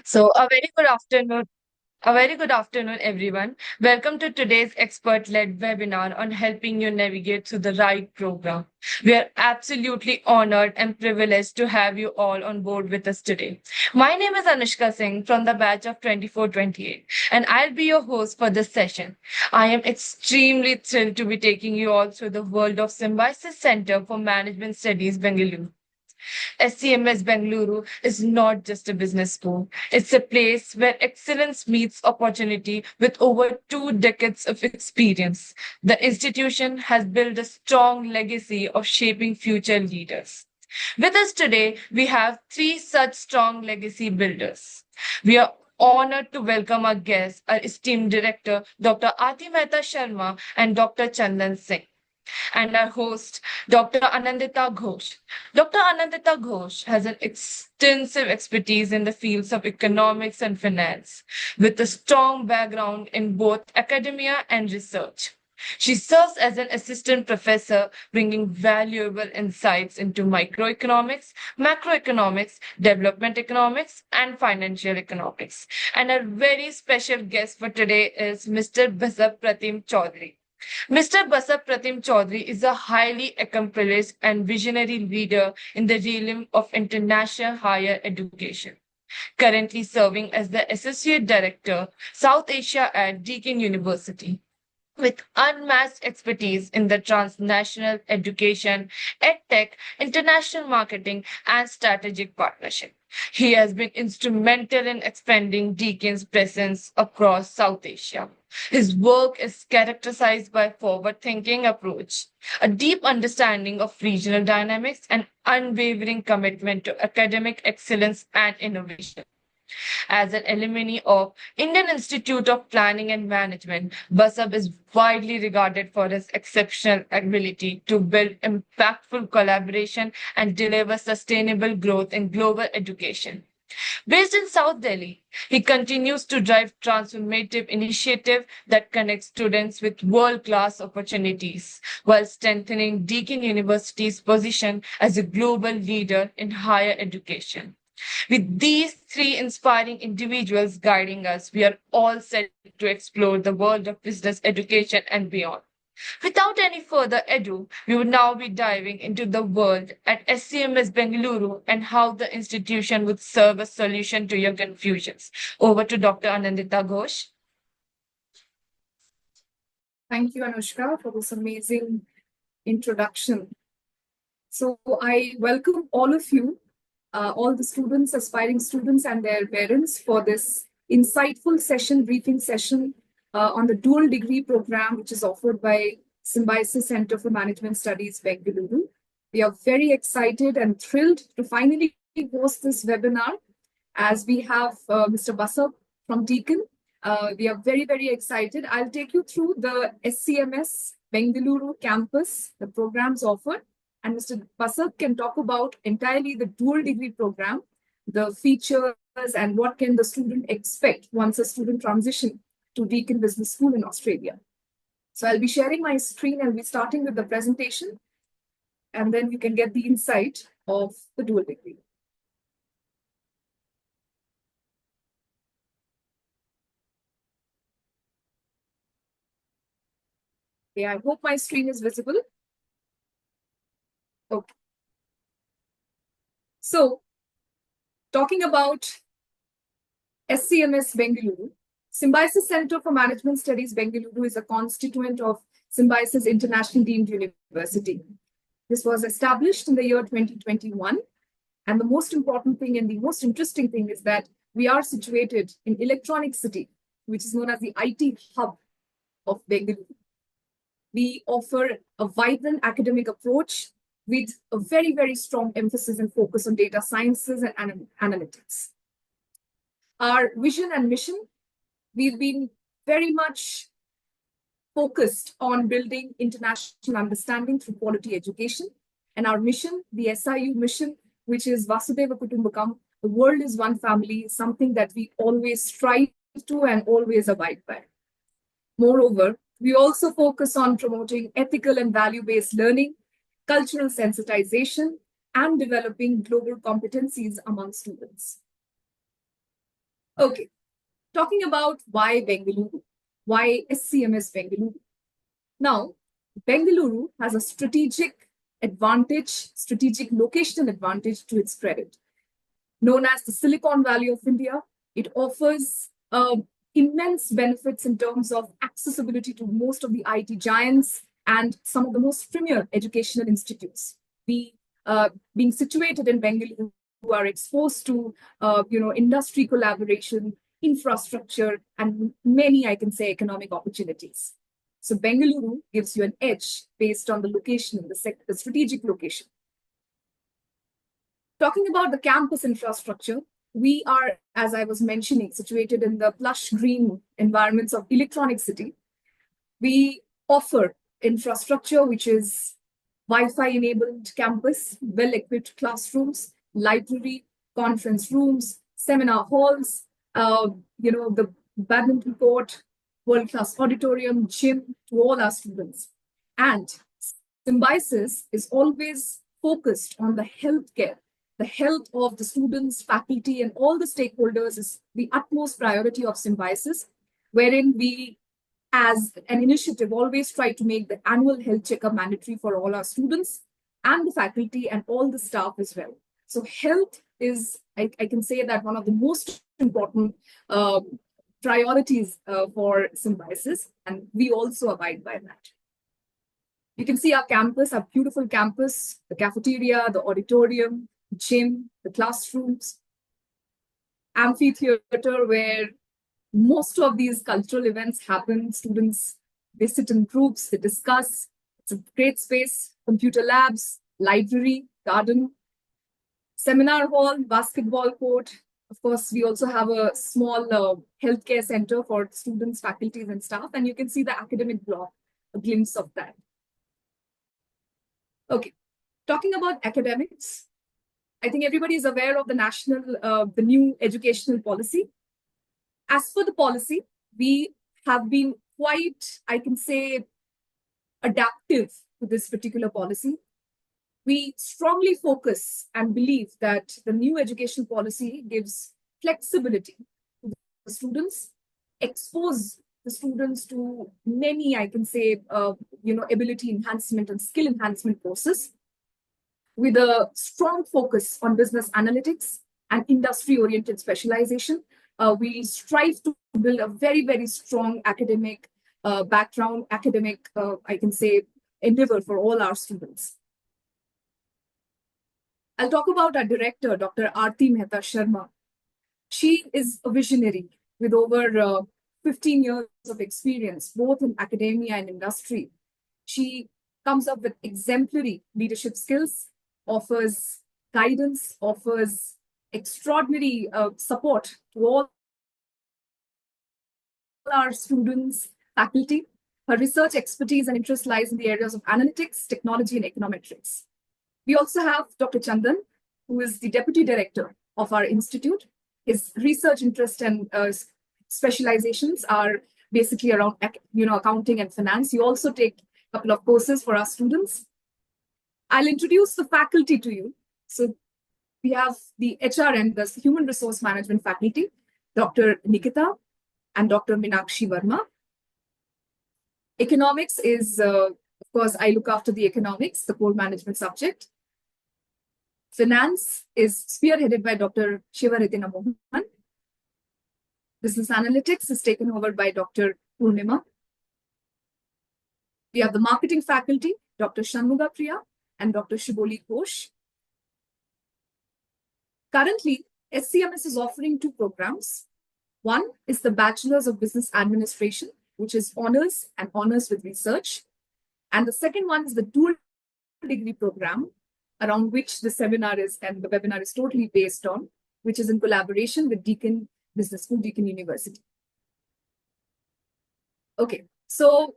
So, a very good afternoon, everyone. Welcome to today's expert-led webinar on helping you navigate through the right program. We are absolutely honored and privileged to have you all on board with us today. My name is Anushka Singh from the batch of 2428, and I'll be your host for this session. I am extremely thrilled to be taking you all through the world of Symbiosis Center for Management Studies, Bengaluru. SCMS Bengaluru is not just a business school. It's a place where excellence meets opportunity with over 2 decades of experience. The institution has built a strong legacy of shaping future leaders. With us today, we have three such strong legacy builders. We are honored to welcome our guests, our esteemed director, Dr. Aati Mehta Sharma and Dr. Chandan Singh, and our host, Dr. Anandita Ghosh. Dr. Anandita Ghosh has an extensive expertise in the fields of economics and finance, with a strong background in both academia and research. She serves as an assistant professor, bringing valuable insights into microeconomics, macroeconomics, development economics, and financial economics. And our very special guest for today is Mr. Basab Chaudhary. Mr. Basab Chaudhary is a highly accomplished and visionary leader in the realm of international higher education, currently serving as the Associate Director, South Asia at Deakin University. With unmatched expertise in the transnational education, edtech, international marketing, and strategic partnership. He has been instrumental in expanding Deakin's presence across South Asia. His work is characterized by forward-thinking approach, a deep understanding of regional dynamics, and unwavering commitment to academic excellence and innovation. As an alumni of Indian Institute of Planning and Management, Basab is widely regarded for his exceptional ability to build impactful collaboration and deliver sustainable growth in global education. Based in South Delhi, he continues to drive transformative initiative that connects students with world-class opportunities while strengthening Deakin University's position as a global leader in higher education. With these three inspiring individuals guiding us, we are all set to explore the world of business education and beyond. Without any further ado, we would now be diving into the world at SCMS Bengaluru and how the institution would serve a solution to your confusions. Over to Dr. Anandita Ghosh. Thank you, Anushka, for this amazing introduction. So I welcome all of you, all the students, aspiring students and their parents for this insightful session, briefing session on the dual degree program, which is offered by Symbiosis Center for Management Studies, Bengaluru. We are very excited and thrilled to finally host this webinar as we have Mr. Basab from Deakin. We are very, very excited. I'll take you through the SCMS Bengaluru campus, the programs offered, and Mr. Basab can talk about entirely the dual degree program, the features, and what can the student expect once a student transition to Deakin Business School in Australia. So I'll be sharing my screen and we're starting with the presentation, and then you can get the insight of the dual degree. Okay, I hope my screen is visible. Okay. So, talking about SCMS Bengaluru, Symbiosis Center for Management Studies Bengaluru is a constituent of Symbiosis International Deemed University. This was established in the year 2021. And the most important thing and the most interesting thing is that we are situated in Electronic City, which is known as the IT hub of Bengaluru. We offer a vibrant academic approach with a very, very strong emphasis and focus on data sciences and analytics. Our vision and mission, we've been very much focused on building international understanding through quality education. And our mission, the SIU mission, which is Vasudhaiva Kutumbakam, the world is one family, is something that we always strive to and always abide by. Moreover, we also focus on promoting ethical and value-based learning, cultural sensitization, and developing global competencies among students. Okay, talking about why Bengaluru, why SCMS Bengaluru. Now, Bengaluru has a strategic advantage, strategic locational advantage to its credit. Known as the Silicon Valley of India, it offers immense benefits in terms of accessibility to most of the IT giants and some of the most premier educational institutes. We, being situated in Bengaluru, are exposed to industry collaboration, infrastructure, and many, I can say, economic opportunities. So Bengaluru gives you an edge based on the location, the strategic location. Talking about the campus infrastructure, we are, as I was mentioning, situated in the plush green environments of Electronic City. We offer infrastructure which is Wi-Fi enabled campus, well-equipped classrooms, library, conference rooms, seminar halls, the badminton court, world-class auditorium, gym to all our students. And Symbiosis is always focused on the healthcare. The health of the students, faculty, and all the stakeholders is the utmost priority of Symbiosis, wherein we, as an initiative, always try to make the annual health checkup mandatory for all our students and the faculty and all the staff as well. So health is, I can say that one of the most important priorities for Symbiosis, and we also abide by that. You can see our campus, our beautiful campus, the cafeteria, the auditorium, gym, the classrooms, amphitheater where most of these cultural events happen. Students, they sit in groups, they discuss. It's a great space, computer labs, library, garden, seminar hall, basketball court. Of course, we also have a small healthcare center for students, faculties, and staff. And you can see the academic block, a glimpse of that. Okay, talking about academics, I think everybody is aware of the new educational policy. As for the policy, we have been quite, I can say, adaptive to this particular policy. We strongly focus and believe that the new education policy gives flexibility to the students, expose the students to many, I can say, ability enhancement and skill enhancement courses with a strong focus on business analytics and industry-oriented specialization. We strive to build a very, very strong academic background, academic, I can say, endeavor for all our students. I'll talk about our director, Dr. Aarti Mehta Sharma. She is a visionary with over 15 years of experience, both in academia and industry. She comes up with exemplary leadership skills, offers guidance, offers extraordinary support to all our students, faculty. Her research expertise and interest lies in the areas of analytics, technology, and econometrics. We also have Dr. Chandan, who is the deputy director of our institute. His research interest and specializations are basically around accounting and finance. You also take a couple of courses for our students. I'll introduce the faculty to you. So we have the HRM, the Human Resource Management faculty, Dr. Nikita and Dr. Meenakshi Verma. Economics is, of course, I look after the economics, the core management subject. Finance is spearheaded by Dr. Shivaritina Mohan. Business analytics is taken over by Dr. Purnima. We have the marketing faculty, Dr. Shanmuga Priya and Dr. Shiboli Ghosh. Currently, SCMS is offering two programs. One is the Bachelor's of Business Administration, which is honors and honors with research. And the second one is the Dual Degree Program, around which the seminar is and the webinar is totally based on, which is in collaboration with Deakin Business School, Deakin University. Okay, so,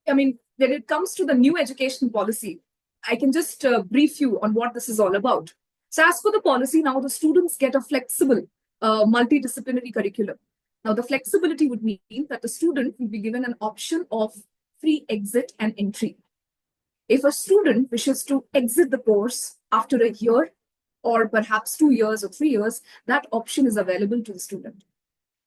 when it comes to the new education policy, I can just brief you on what this is all about. So as for the policy, now the students get a flexible multidisciplinary curriculum. Now the flexibility would mean that the student will be given an option of free exit and entry. If a student wishes to exit the course after a year or perhaps 2 years or 3 years, that option is available to the student.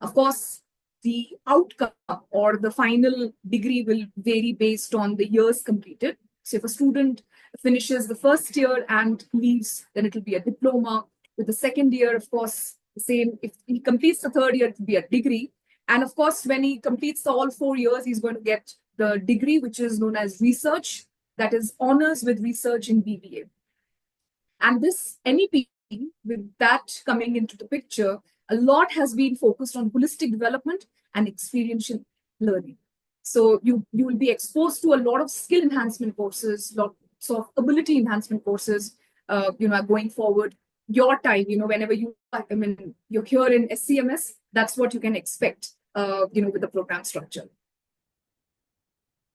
Of course, the outcome or the final degree will vary based on the years completed. So if a student finishes the first year and leaves, then it will be a diploma. With the second year, of course, the same. If he completes the third year, it will be a degree. And of course, when he completes all 4 years, he's going to get the degree, which is known as research, that is honors with research in BBA. And this NEP, with that coming into the picture, a lot has been focused on holistic development and experiential learning. So you will be exposed to a lot of skill enhancement courses, lots of ability enhancement courses, going forward. Your time, whenever you're here in SCMS, that's what you can expect, with the program structure.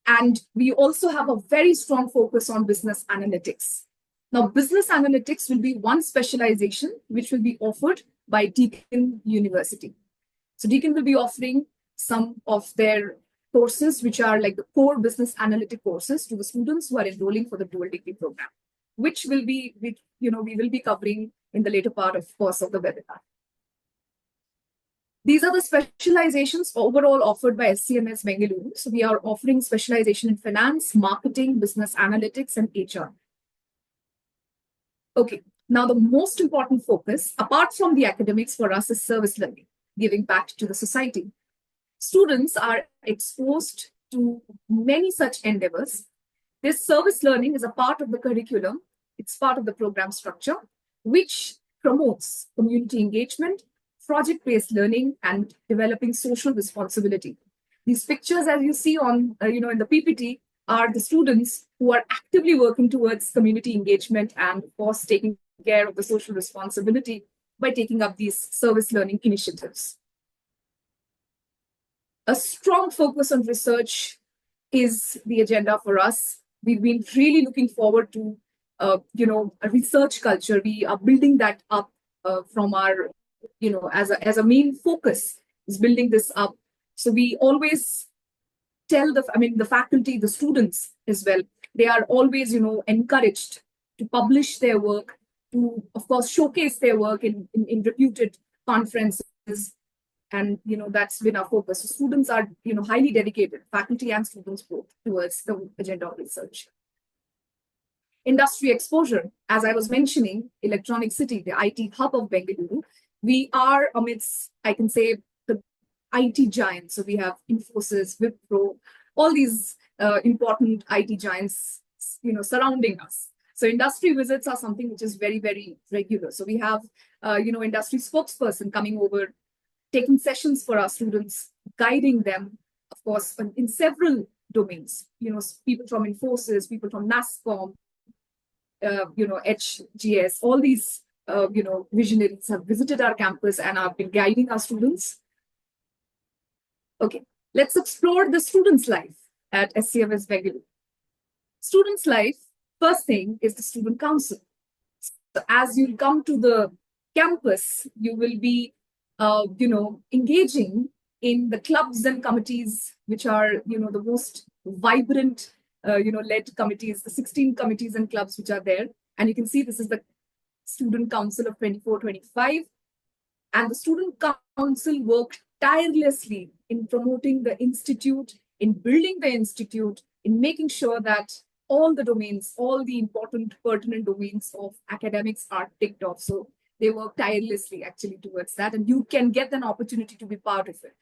And we also have a very strong focus on business analytics. Now, business analytics will be one specialization which will be offered by Deakin University. So Deakin will be offering some of their courses, which are like the core business analytic courses to the students who are enrolling for the dual degree program, which will be, we will be covering in the later part, of course, of the webinar. These are the specializations overall offered by SCMS Bengaluru. So we are offering specialization in finance, marketing, business analytics, and HR. Okay, now the most important focus, apart from the academics for us, is service learning, giving back to the society. Students are exposed to many such endeavors. This service learning is a part of the curriculum. It's part of the program structure, which promotes community engagement, project-based learning, and developing social responsibility. These pictures, as you see on, in the PPT, are the students who are actively working towards community engagement and, of course, taking care of the social responsibility by taking up these service learning initiatives. A strong focus on research is the agenda for us. We've been really looking forward to, a research culture. We are building that up from our, as a main focus is building this up. So we always tell the faculty, the students as well, they are always, encouraged to publish their work, to, of course, showcase their work in reputed conferences. And, that's been our focus. So students are, highly dedicated, faculty and students both, towards the agenda of research. Industry exposure, as I was mentioning, Electronic City, the IT hub of Bengaluru, we are amidst, I can say, the IT giants. So we have Infosys, Wipro, all these important IT giants, surrounding us. So industry visits are something which is very, very regular. So we have, industry spokesperson coming over, taking sessions for our students, guiding them, of course, in several domains. People from Infosys, people from NASCOM, HGS, all these, visionaries have visited our campus and have been guiding our students. Okay, let's explore the student's life at SCMS Bengaluru. Student's life, first thing is the student council. So as you come to the campus, you will be, engaging in the clubs and committees, which are, the most vibrant, led committees, the 16 committees and clubs which are there. And you can see this is the Student Council of 24-25. And the Student Council worked tirelessly in promoting the institute, in building the institute, in making sure that all the domains, all the important pertinent domains of academics are ticked off. So they work tirelessly actually towards that, and you can get an opportunity to be part of it.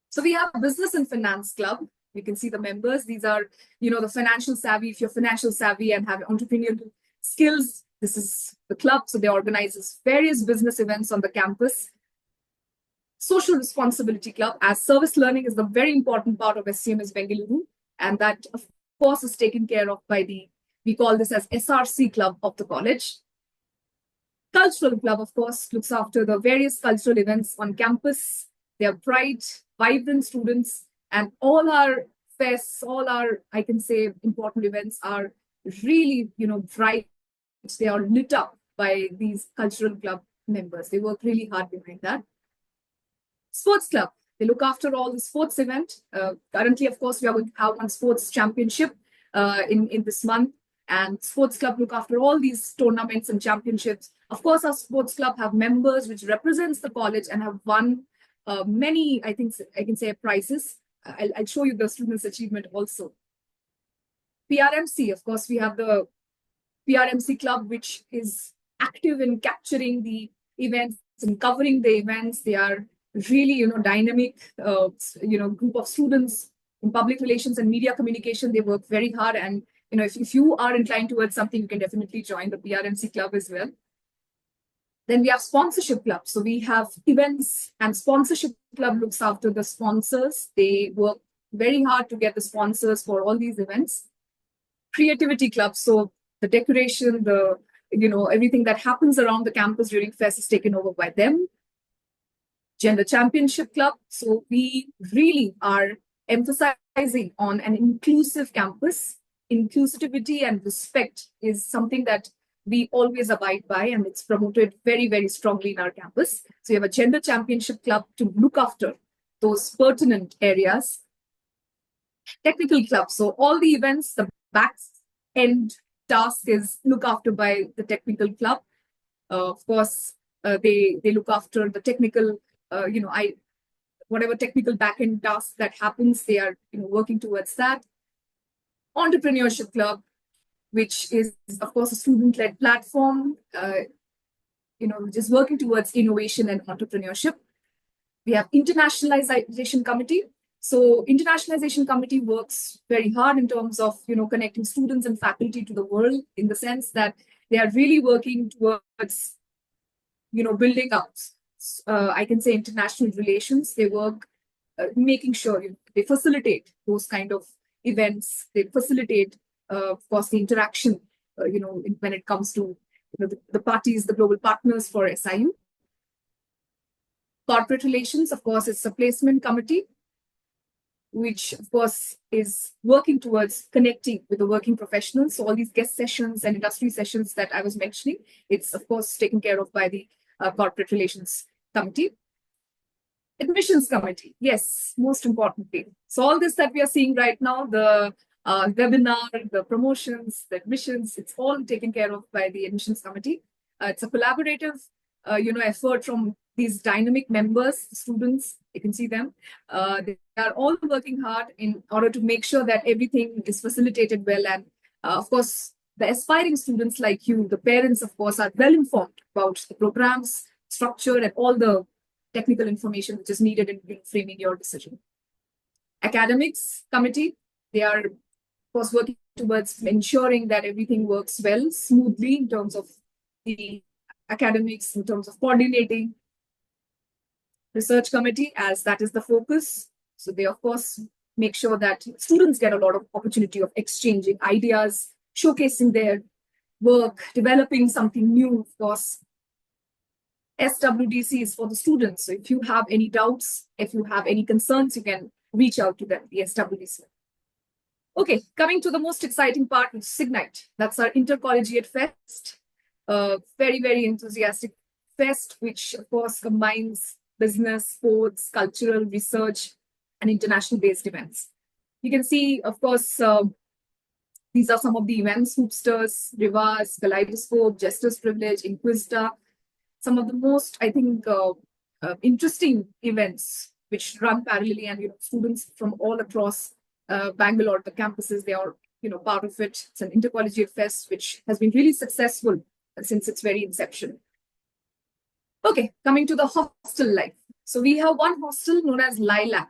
So we have Business and Finance Club. You can see the members. These are, the financial savvy. If you're financial savvy and have entrepreneurial skills, this is the club. So they organize various business events on the campus. Social Responsibility Club, as service learning is the very important part of SCMS Bengaluru. And that, of course, is taken care of by we call this as SRC Club of the college. Cultural Club, of course, looks after the various cultural events on campus. They are bright, vibrant students, and all our fests, all our, I can say, important events are really, bright. They are lit up by these cultural club members. They work really hard behind that. Sports Club, they look after all the sports event. Currently, of course, we are going to have one sports championship in this month. and sports club look after all these tournaments and championships. Of course, our sports club have members which represents the college and have won many, I think I can say, prizes. I'll show you the students' achievement also. PRMC, of course, we have the PRMC club, which is active in capturing the events and covering the events. They are really, dynamic, group of students in public relations and media communication. They work very hard. And, if you are inclined towards something, you can definitely join the PRMC club as well. Then we have sponsorship club. So we have events, and sponsorship club looks after the sponsors. They work very hard to get the sponsors for all these events. Creativity club. So the decoration, everything that happens around the campus during fest is taken over by them. Gender Championship Club. So we really are emphasizing on an inclusive campus. Inclusivity and respect is something that we always abide by, and it's promoted very, very strongly in our campus. So we have a Gender Championship Club to look after those pertinent areas. Technical club. So all the events, the back end task is looked after by the technical club. Of course, they look after the technical, whatever technical back-end task that happens, they are working towards that. Entrepreneurship club, which is, of course, a student-led platform, just working towards innovation and entrepreneurship. We have internationalization committee. So internationalization committee works very hard in terms of, connecting students and faculty to the world, in the sense that they are really working towards, building up, I can say, international relations. They work making sure they facilitate those kind of events. They facilitate, of course, the interaction, when it comes to the parties, the global partners for SIU. Corporate relations, of course, it's a placement committee, which, of course, is working towards connecting with the working professionals. So all these guest sessions and industry sessions that I was mentioning, it's, of course, taken care of by the Corporate Relations Committee. Admissions Committee, yes, most importantly. So all this that we are seeing right now, the webinar, the promotions, the admissions, it's all taken care of by the Admissions Committee. It's a collaborative, effort from these dynamic members, students. You can see them. They are all working hard in order to make sure that everything is facilitated well. And of course, the aspiring students like you, the parents, of course, are well informed about the programs, structure, and all the technical information which is needed in framing your decision. Academics Committee, they are, of course, working towards ensuring that everything works well, smoothly in terms of the academics, in terms of coordinating. Research Committee, as that is the focus. So they, of course, make sure that students get a lot of opportunity of exchanging ideas, showcasing their work, developing something new, of course. SWDC is for the students. So if you have any doubts, if you have any concerns, you can reach out to them, the SWDC. Okay, coming to the most exciting part, which is Signite. That's our intercollegiate fest. Very, very enthusiastic fest, which, of course, combines business, sports, cultural, research, and international-based events. You can see, of course, these are some of the events: Hoopsters, Rivas, Kaleidoscope, Jester's Privilege, Inquisitor. Some of the most, I think, interesting events which run parallelly, and students from all across Bangalore, the campuses, they are part of it. It's an intercollegiate fest which has been really successful since its very inception. Okay, coming to the hostel life. So we have one hostel known as Lilac,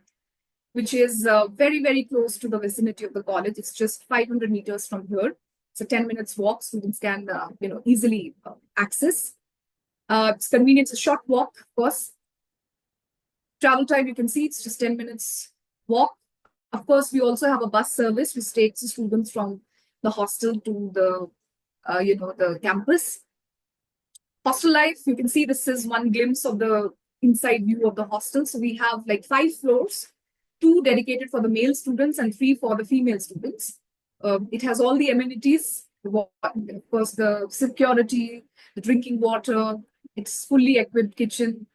which is very, very close to the vicinity of the college. It's just 500 meters from here. It's a 10 minutes walk. Students can, easily access. It's convenient. It's a short walk, of course. Travel time, you can see, it's just 10 minutes walk. Of course, we also have a bus service which takes the students from the hostel to the, the campus. Hostel life, you can see this is one glimpse of the inside view of the hostel. So we have like 5 floors, 2 dedicated for the male students and 3 for the female students. It has all the amenities, of course, the security, the drinking water. It's fully equipped kitchen.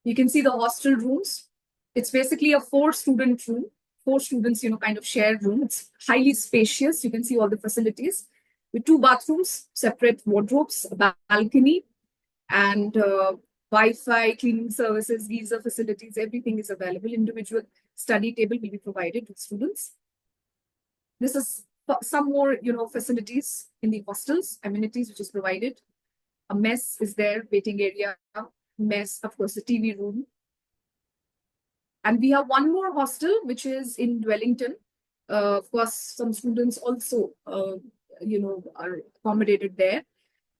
You can see the hostel rooms. It's basically a 4-student room, four students, kind of share room. It's highly spacious. You can see all the facilities with two bathrooms, separate wardrobes, a balcony, and Wi-Fi, cleaning services, visa facilities, everything is available. Individual study table will be provided to students. This is some more, facilities in the hostels, amenities which is provided. A mess is there, waiting area, mess, of course, the TV room. And we have one more hostel, which is in Dwellington. Of course, some students also, are accommodated there.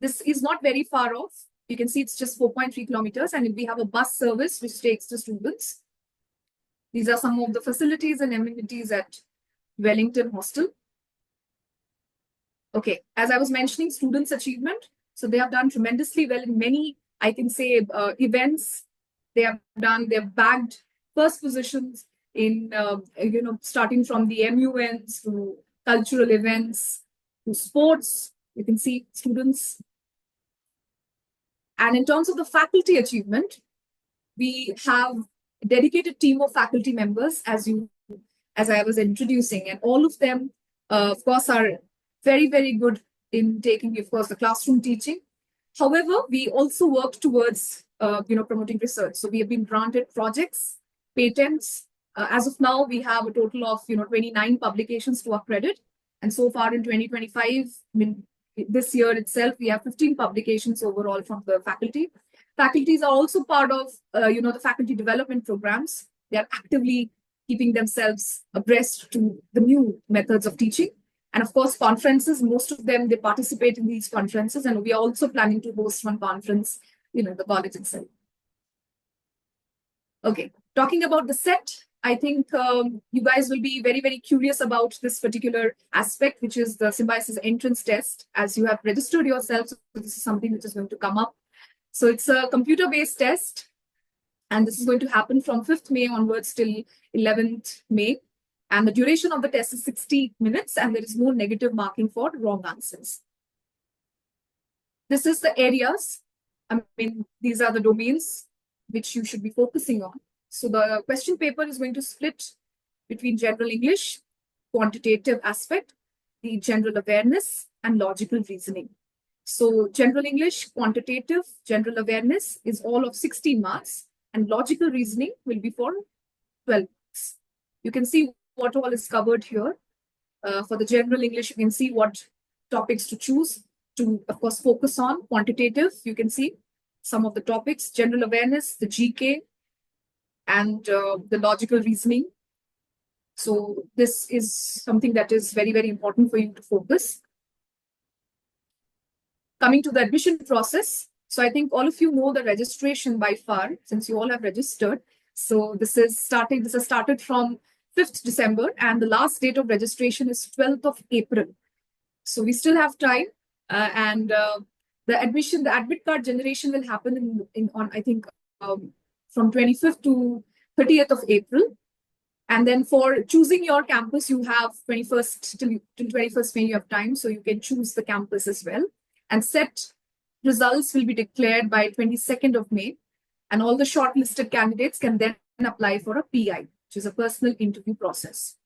This is not very far off. You can see it's just 4.3 kilometers, and we have a bus service which takes the students. These are some of the facilities and amenities at Wellington Hostel. Okay, as I was mentioning, students' achievement. So they have done tremendously well in many, I can say, events. They've bagged first positions in, starting from the MUNs to cultural events to sports. You can see students. And in terms of the faculty achievement, we have a dedicated team of faculty members, as I was introducing, and all of them, of course, are very, very good in taking, of course, the classroom teaching. However, we also work towards, promoting research. So we have been granted projects, patents. As of now, we have a total of, 29 publications to our credit. And so far in 2025, this year itself, we have 15 publications overall from the faculty. Faculties are also part of, the faculty development programs. They are actively keeping themselves abreast to the new methods of teaching. And of course, conferences, most of them, they participate in these conferences. And we are also planning to host one conference, the college itself. Okay, talking about the set, I think you guys will be very, very curious about this particular aspect, which is the Symbiosis entrance test. As you have registered yourselves, this is something which is going to come up. So it's a computer-based test, and this is going to happen from 5th May onwards till 11th May. And the duration of the test is 60 minutes, and there is no negative marking for wrong answers. This is the areas. These are the domains which you should be focusing on. So the question paper is going to split between general English, quantitative aspect, the general awareness, and logical reasoning. So general English, quantitative, general awareness is all of 60 marks, and logical reasoning will be for 12 marks. You can see what all is covered here. For the general English, you can see what topics to choose to, of course, focus on. Quantitative, you can see some of the topics, general awareness, the GK, and the logical reasoning. So this is something that is very, very important for you to focus. Coming to the admission process. So I think all of you know the registration by far, since you all have registered. So this has started from 5th December, and the last date of registration is 12th of April. So we still have time, and the admit card generation will happen on I think from 25th to 30th of April. And then for choosing your campus, you have 21st till 21st May you have time, so you can choose the campus as well. And set results will be declared by 22nd of May, and all the shortlisted candidates can then apply for a PI, which is a personal interview process.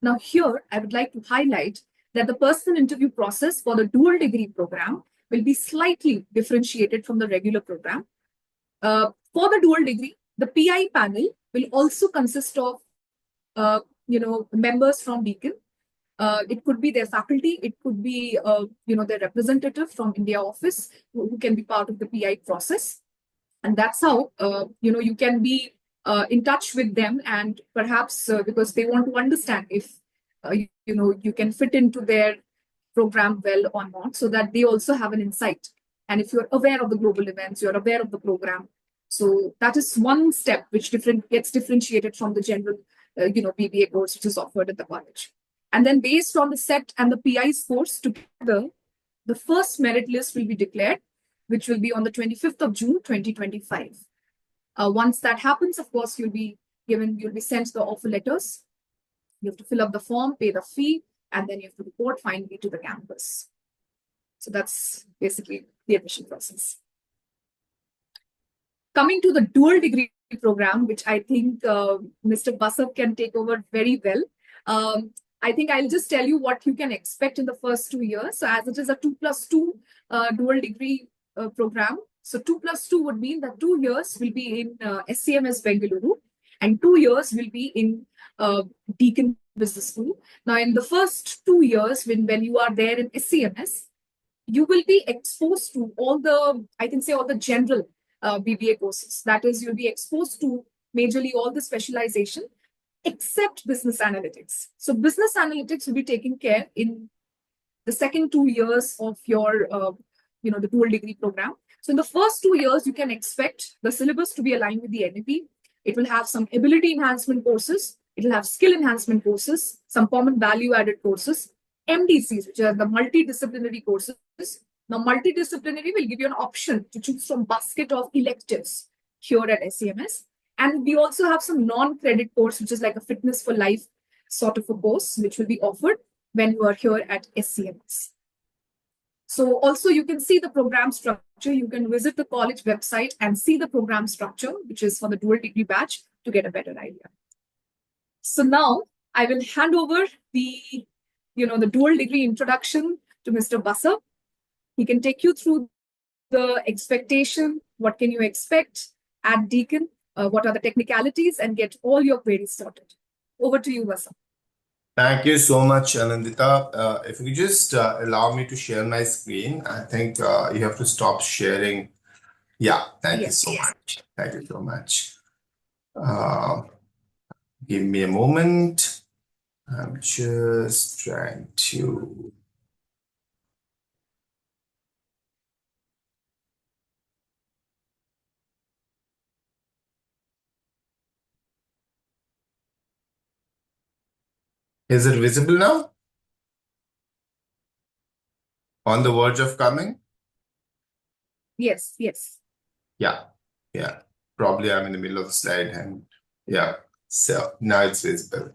Now here, I would like to highlight that the personal interview process for the dual degree program will be slightly differentiated from the regular program. For the dual degree, the PI panel will also consist of, members from Deakin. It could be their faculty, it could be, their representative from India office who can be part of the PI process. And that's how, you can be in touch with them, and perhaps because they want to understand if, you can fit into their program well or not, so that they also have an insight. And if you're aware of the global events, you're aware of the program. So that is one step which gets differentiated from the general, BBA course which is offered at the college. And then based on the set and the PI scores together, the first merit list will be declared, which will be on the 25th of June, 2025. Once that happens, of course, you'll be sent the offer letters. You have to fill up the form, pay the fee, and then you have to report finally to the campus. So that's basically the admission process. Coming to the dual degree Program, which I think Mr. Basab can take over very well. I think I'll just tell you what you can expect in the first 2 years. So, as it is a 2+2 dual degree program, so 2+2 would mean that 2 years will be in SCMS Bengaluru, and 2 years will be in Deakin Business School. Now, in the first 2 years, when you are there in SCMS, you will be exposed to all the, I can say, all the general BBA courses. That is, you'll be exposed to majorly all the specialization except business analytics. So business analytics will be taken care in the second 2 years of your, the dual degree program. So in the first 2 years, you can expect the syllabus to be aligned with the NEP. It will have some ability enhancement courses. It will have skill enhancement courses, some common value added courses, MDCs, which are the multidisciplinary courses. Now, multidisciplinary will give you an option to choose from basket of electives here at SCMS. And we also have some non-credit course, which is like a fitness for life sort of a course, which will be offered when you are here at SCMS. So also you can see the program structure. You can visit the college website and see the program structure, which is for the dual degree batch, to get a better idea. So now I will hand over the dual degree introduction to Mr. Basab. He can take you through the expectation, what can you expect at Deakin, what are the technicalities, and get all your queries sorted. Over to you, Basab. Thank you so much, Anandita. If you just allow me to share my screen, I think you have to stop sharing. Yeah, thank you so much. Thank you so much. Give me a moment. I'm just trying to. Is it visible now? On the verge of coming? Yes. Yeah. Probably I'm in the middle of the slide and yeah. So now it's visible.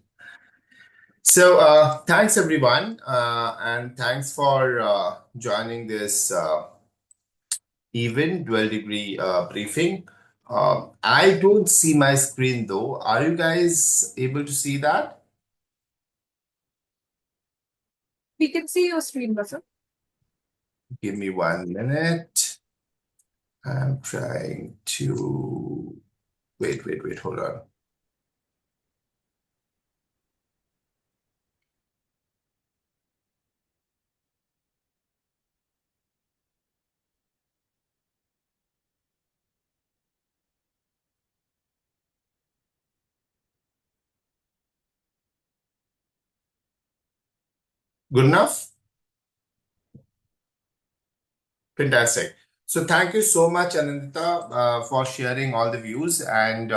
So thanks everyone, and thanks for joining this event, dual degree briefing. I don't see my screen though. Are you guys able to see that? We can see your screen, Basab. Give me 1 minute. I'm trying to wait, hold on. Good enough? Fantastic. So thank you so much, Anandita, for sharing all the views, and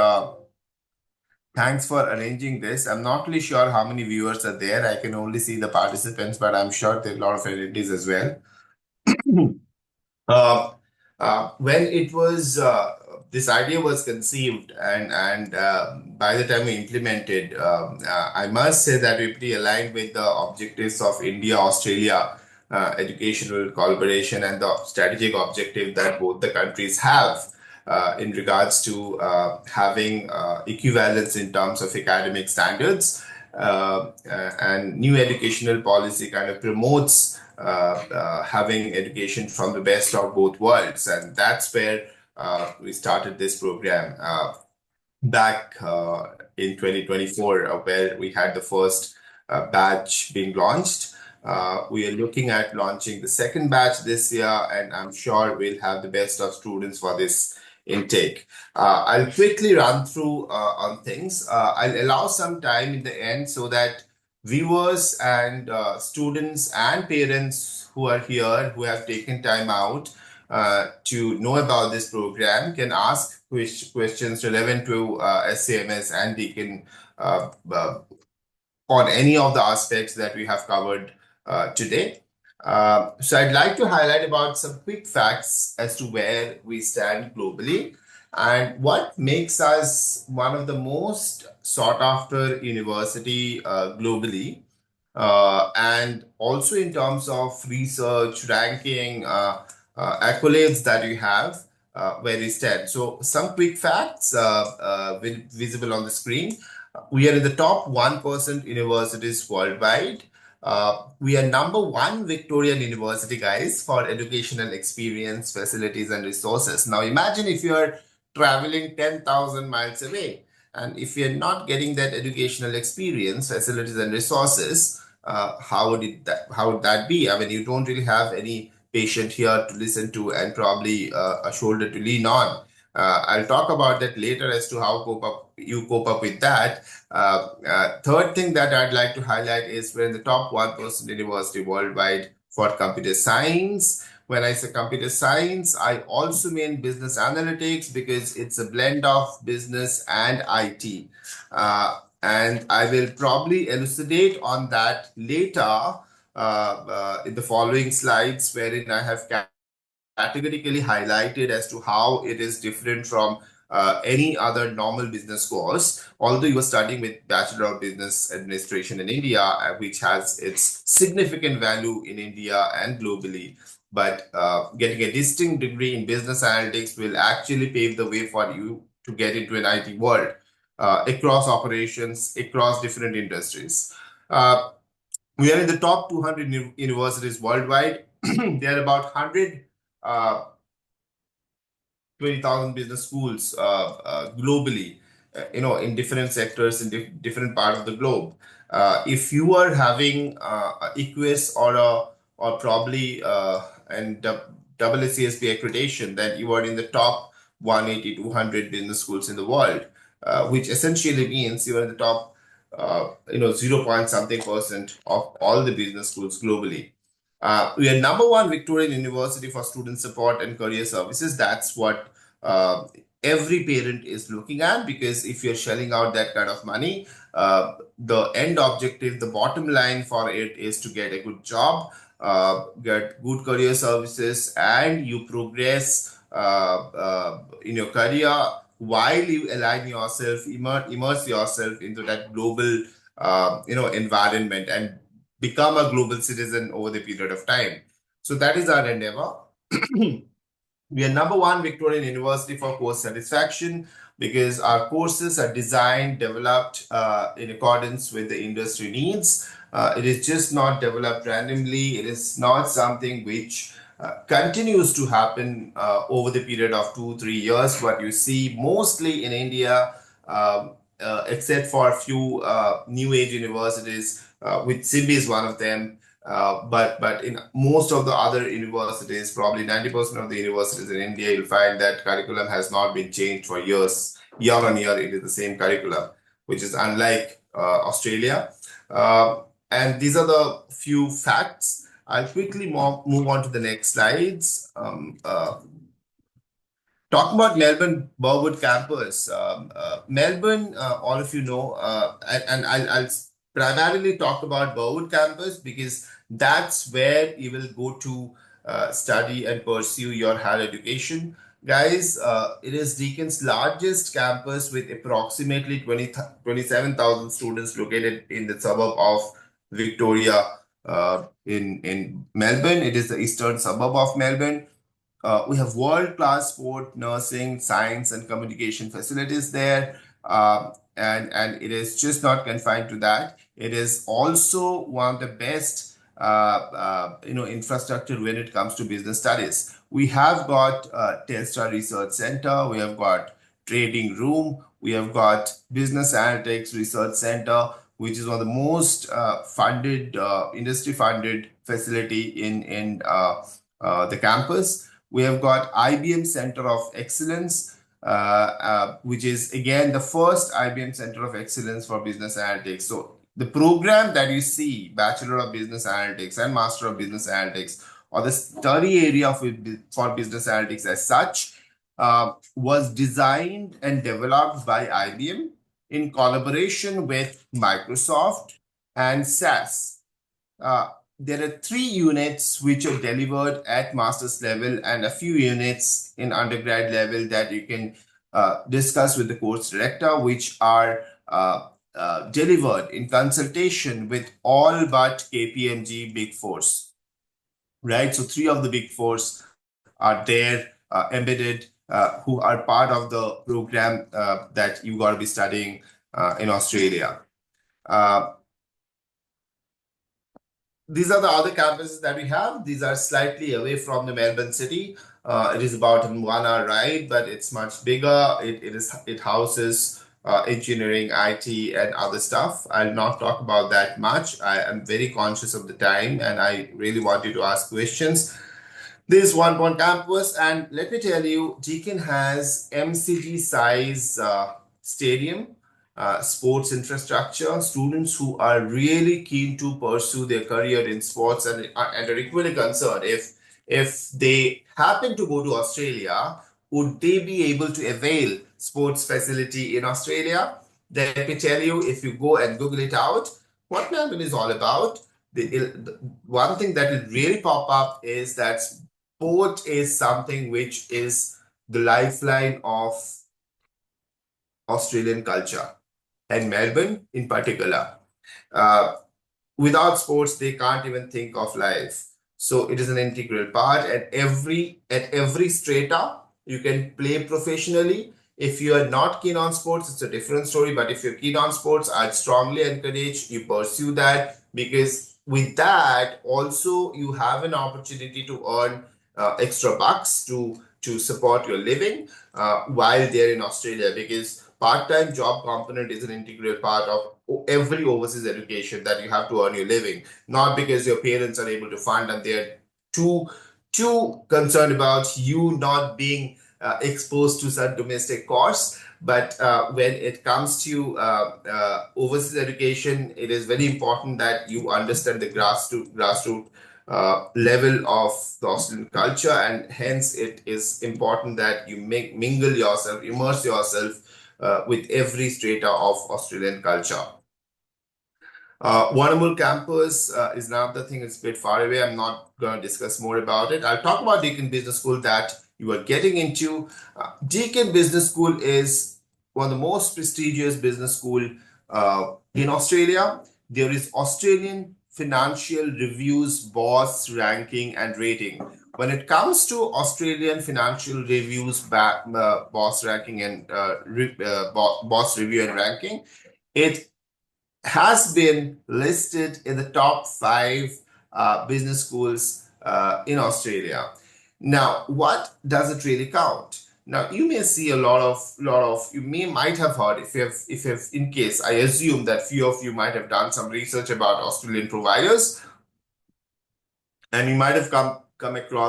thanks for arranging this. I'm not really sure how many viewers are there. I can only see the participants, but I'm sure there are a lot of attendees as well. When it was this idea was conceived, and by the time we implemented, I must say that we're pretty aligned with the objectives of India-Australia educational collaboration and the strategic objective that both the countries have in regards to having equivalence in terms of academic standards. And new educational policy kind of promotes having education from the best of both worlds. And that's where we started this program back in 2024, where we had the first batch being launched. We are looking at launching the second batch this year, and I'm sure we'll have the best of students for this intake. I'll quickly run through on things. I'll allow some time in the end so that viewers and students and parents who are here, who have taken time out to know about this program, can ask questions relevant to SCMS and Deakin on any of the aspects that we have covered today. So I'd like to highlight about some quick facts as to where we stand globally and what makes us one of the most sought after university globally. And also in terms of research, ranking, accolades that we have, where we stand. So some quick facts visible on the screen. We are in the top 1% universities worldwide. We are number one Victorian university, guys, for educational experience, facilities, and resources. Now, imagine if you are traveling 10,000 miles away, and if you're not getting that educational experience, facilities, and resources, how would that be? I mean, you don't really have any patient here to listen to and probably a shoulder to lean on. I'll talk about that later as to how you cope up with that. Third thing that I'd like to highlight is we're in the top 1% university worldwide for computer science. When I say computer science, I also mean business analytics because it's a blend of business and IT. And I will probably elucidate on that later in the following slides, wherein I have categorically highlighted as to how it is different from any other normal business course. Although you are studying with Bachelor of Business Administration in India, which has its significant value in India and globally, but getting a distinct degree in business analytics will actually pave the way for you to get into an IT world across operations, across different industries. We are in the top 200 universities worldwide. There are about 100 20,000 business schools globally, in different sectors in different parts of the globe. If you are having EQUIS or probably and double CSP accreditation, then you are in the top 180 200 business schools in the world, which essentially means you are in the top 0 point something percent of all the business schools globally. We are number one Victorian University for student support and career services. That's what uh, every parent is looking at, because if you're shelling out that kind of money, the end objective, the bottom line for it is to get a good job, get good career services, and you progress in your career while you align yourself, immerse yourself into that global, environment and become a global citizen over the period of time. So that is our endeavor. We are number one Victorian University for course satisfaction because our courses are designed, developed in accordance with the industry needs. It is just not developed randomly. It is not something which continues to happen over the period of 2-3 years. What you see mostly in India, except for a few new age universities, which SIMB is one of them. But in most of the other universities, probably 90% of the universities in India, you'll find that curriculum has not been changed for years. Year on year, it is the same curriculum, which is unlike Australia. And these are the few facts. I'll quickly move on to the next slides. Talking about Melbourne Burwood campus, Melbourne, all of you know, and I'll primarily talk about Burwood campus because that's where you will go to study and pursue your higher education. Guys, it is Deakin's largest campus with approximately 27,000 students located in the suburb of Victoria in Melbourne. It is the eastern suburb of Melbourne. We have world-class sport, nursing, science, and communication facilities there. And it is just not confined to that. It is also one of the best, infrastructure when it comes to business studies. We have got Telstra Research Center. We have got trading room. We have got business analytics research center, which is one of the most funded, industry-funded facility in the campus. We have got IBM Center of Excellence, which is again the first IBM Center of Excellence for Business Analytics. So the program that you see, Bachelor of Business Analytics and Master of Business Analytics, or the study area for business analytics as such, was designed and developed by IBM in collaboration with Microsoft and SAS. There are 3 units which are delivered at master's level and a few units in undergrad level that you can discuss with the course director, which are delivered in consultation with all but KPMG Big Fours, right? So 3 of the Big Fours are there embedded who are part of the program that you got to be studying in Australia. These are the other campuses that we have. These are slightly away from the Melbourne city. It is about a 1 hour ride, but it's much bigger. It houses engineering, IT, and other stuff. I'll not talk about that much. I am very conscious of the time, and I really want you to ask questions. This is one campus, and let me tell you, Deakin has MCG size stadium, sports infrastructure. Students who are really keen to pursue their career in sports and are equally concerned if they happen to go to Australia, would they be able to avail sports facility in Australia? Let me tell you, if you go and Google it out, what Melbourne is all about. The one thing that will really pop up is that sport is something which is the lifeline of Australian culture and Melbourne in particular. Uh, Without sports, they can't even think of life. So it is an integral part. At every strata, you can play professionally. If you are not keen on sports, it's a different story. But if you're keen on sports, I'd strongly encourage you pursue that, because with that also you have an opportunity to earn extra bucks to support your living while they're in Australia, because part-time job component is an integral part of every overseas education, that you have to earn your living, not because your parents are able to fund and they're too concerned about you not being exposed to such domestic costs. But when it comes to overseas education, it is very important that you understand the grassroots level of the Australian culture, and hence it is important that you mingle yourself, immerse yourself with every strata of Australian culture. Warrnambool campus is another thing. It's a bit far away. I'm not going to discuss more about it. I'll talk about Deakin Business School that you are getting into. Deakin Business School is one of the most prestigious business school in Australia. There is Australian Financial Review's boss ranking and rating. When it comes to Australian Financial Review's boss ranking and boss review and ranking, it has been listed in the top 5 business schools in Australia. Now, what does it really count? Now, you may see a lot of you might have heard, if you have in case, I assume that few of you might have done some research about Australian providers, and you might have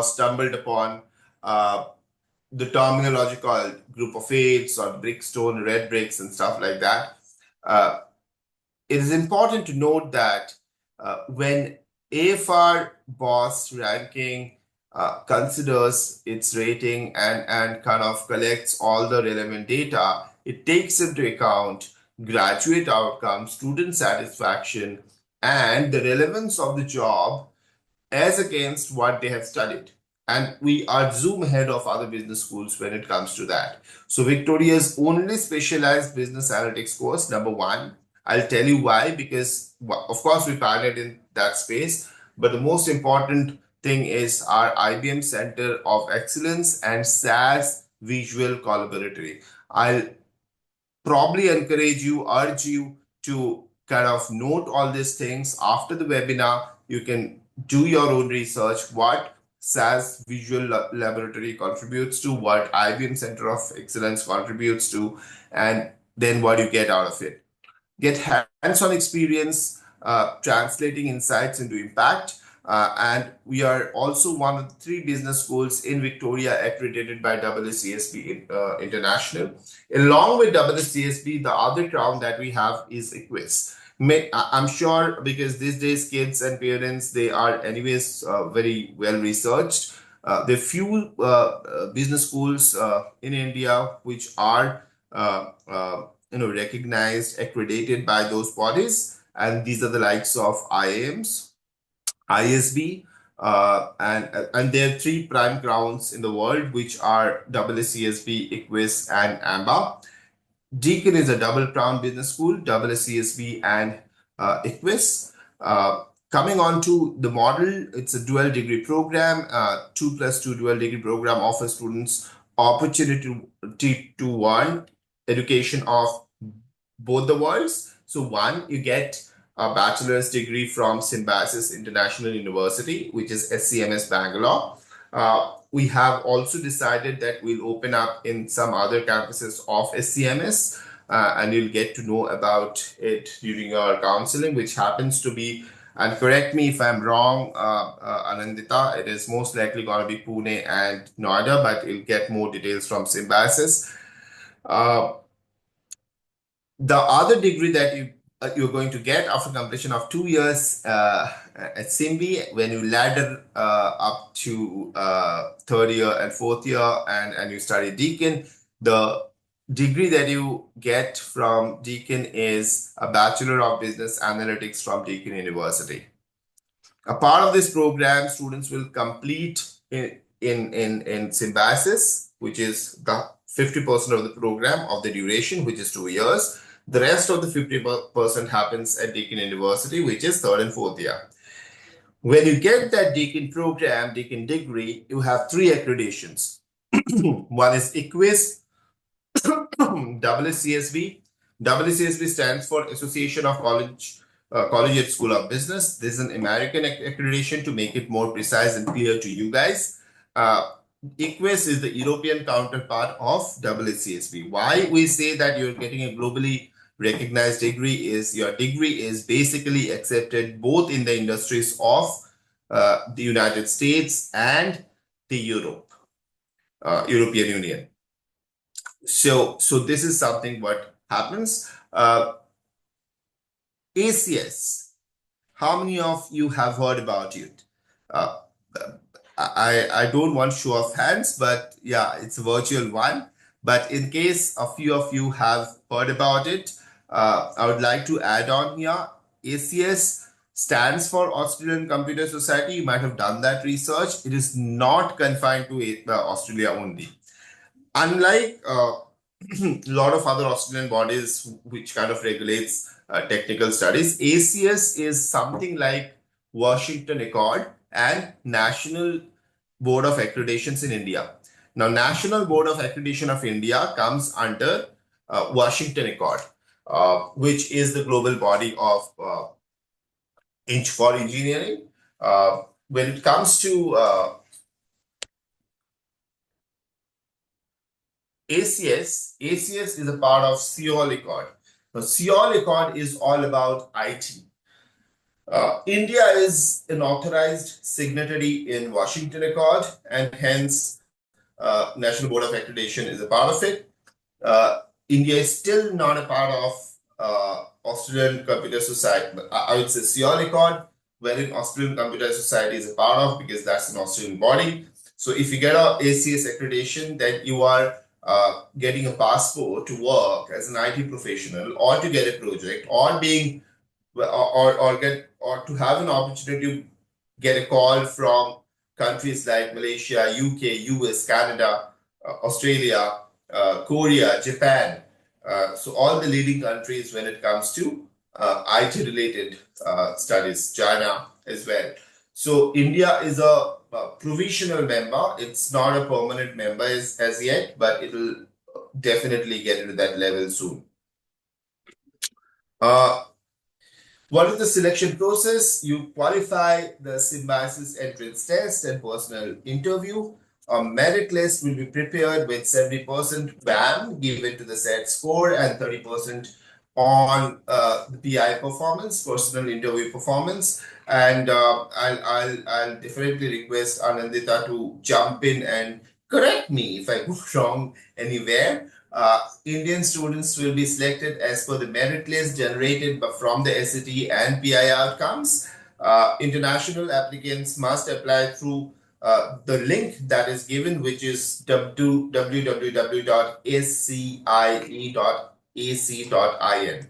stumbled upon the terminology called Group of Eights or Brickstone, Red Bricks, and stuff like that. It is important to note that when AFR boss ranking considers its rating and kind of collects all the relevant data, it takes into account graduate outcomes, student satisfaction, and the relevance of the job as against what they have studied. And we are zoom ahead of other business schools when it comes to that. So Victoria's only specialized business analytics course, number 1. I'll tell you why, because of course we pioneered in that space, but the most important thing is our IBM Center of Excellence and SAS Visual Collaboratory. I'll probably urge you to kind of note all these things after the webinar. You can do your own research, what SAS Visual Laboratory contributes to, what IBM Center of Excellence contributes to, and then what you get out of it. Get hands-on experience translating insights into impact. And we are also one of the 3 business schools in Victoria accredited by AACSB International. Along with AACSB, the other crown that we have is Equus. I'm sure, because these days kids and parents, they are anyways very well researched. There are few business schools in India which are recognized, accredited by those bodies, and these are the likes of IIMs, ISB, and there are 3 prime crowns in the world, which are AACSB, Equus, and AMBA. Deakin is a double crown business school, AACSB and Equus. Coming on to the model, it's a dual degree program. 2+2 dual degree program offers students opportunity to one education of both the worlds. So one, you get a bachelor's degree from Symbiosis International University, which is SCMS Bangalore. We have also decided that we'll open up in some other campuses of SCMS, and you'll get to know about it during our counseling, which happens to be, and correct me if I'm wrong, Anandita, it is most likely going to be Pune and Noida, but you'll get more details from Symbiosis. The other degree that you're going to get after completion of 2 years at Simbi, when you ladder up to third year and fourth year, and you study Deakin, the degree that you get from Deakin is a Bachelor of Business Analytics from Deakin University. A part of this program, students will complete in Symbiosis, which is the 50% of the program of the duration, which is 2 years. The rest of the 50% happens at Deakin University, which is third and fourth year. When you get that Deakin program, Deakin degree, you have 3 accreditations. One is EQUIS, WCSB. WCSB stands for Association of Collegiate School of Business. This is an American accreditation to make it more precise and clear to you guys. EQUIS is the European counterpart of WCSB. Why we say that you're getting a globally recognized degree is your degree is basically accepted both in the industries of the United States and the European Union. So this is something what happens. ACS, how many of you have heard about it? I don't want show of hands, but yeah, it's a virtual one. But in case a few of you have heard about it, I would like to add on here. ACS stands for Australian Computer Society. You might have done that research. It is not confined to Australia only. Unlike a lot of other Australian bodies which kind of regulates technical studies, ACS is something like Washington Accord and National Board of Accreditations in India. Now, National Board of Accreditation of India comes under Washington Accord, which is the global body of for engineering. When it comes to ACS is a part of Seoul Accord. Now, Seoul Accord is all about IT. India is an authorized signatory in Washington Accord, and hence National Board of Accreditation is a part of it. India is still not a part of Australian Computer Society. I would say Seoul Accord, wherein Australian Computer Society is a part of, because that's an Australian body. So if you get a ACS accreditation, then you are getting a passport to work as an IT professional, or to get a project, or being or to have an opportunity to get a call from countries like Malaysia, UK, US, Canada, Australia, Korea, Japan. So all the leading countries when it comes to IT related studies, China as well. So India is a provisional member. It's not a permanent member as yet, but it will definitely get into that level soon. What is the selection process? You qualify the Symbiosis entrance test and personal interview. A merit list will be prepared with 70% BAM given to the set score and 30% on the PI performance, personal interview performance. And I'll definitely request Anandita to jump in and correct me if I go wrong anywhere. Indian students will be selected as per the merit list generated from the SAT and PI outcomes. International applicants must apply through the link that is given, which is www.scie.ac.in.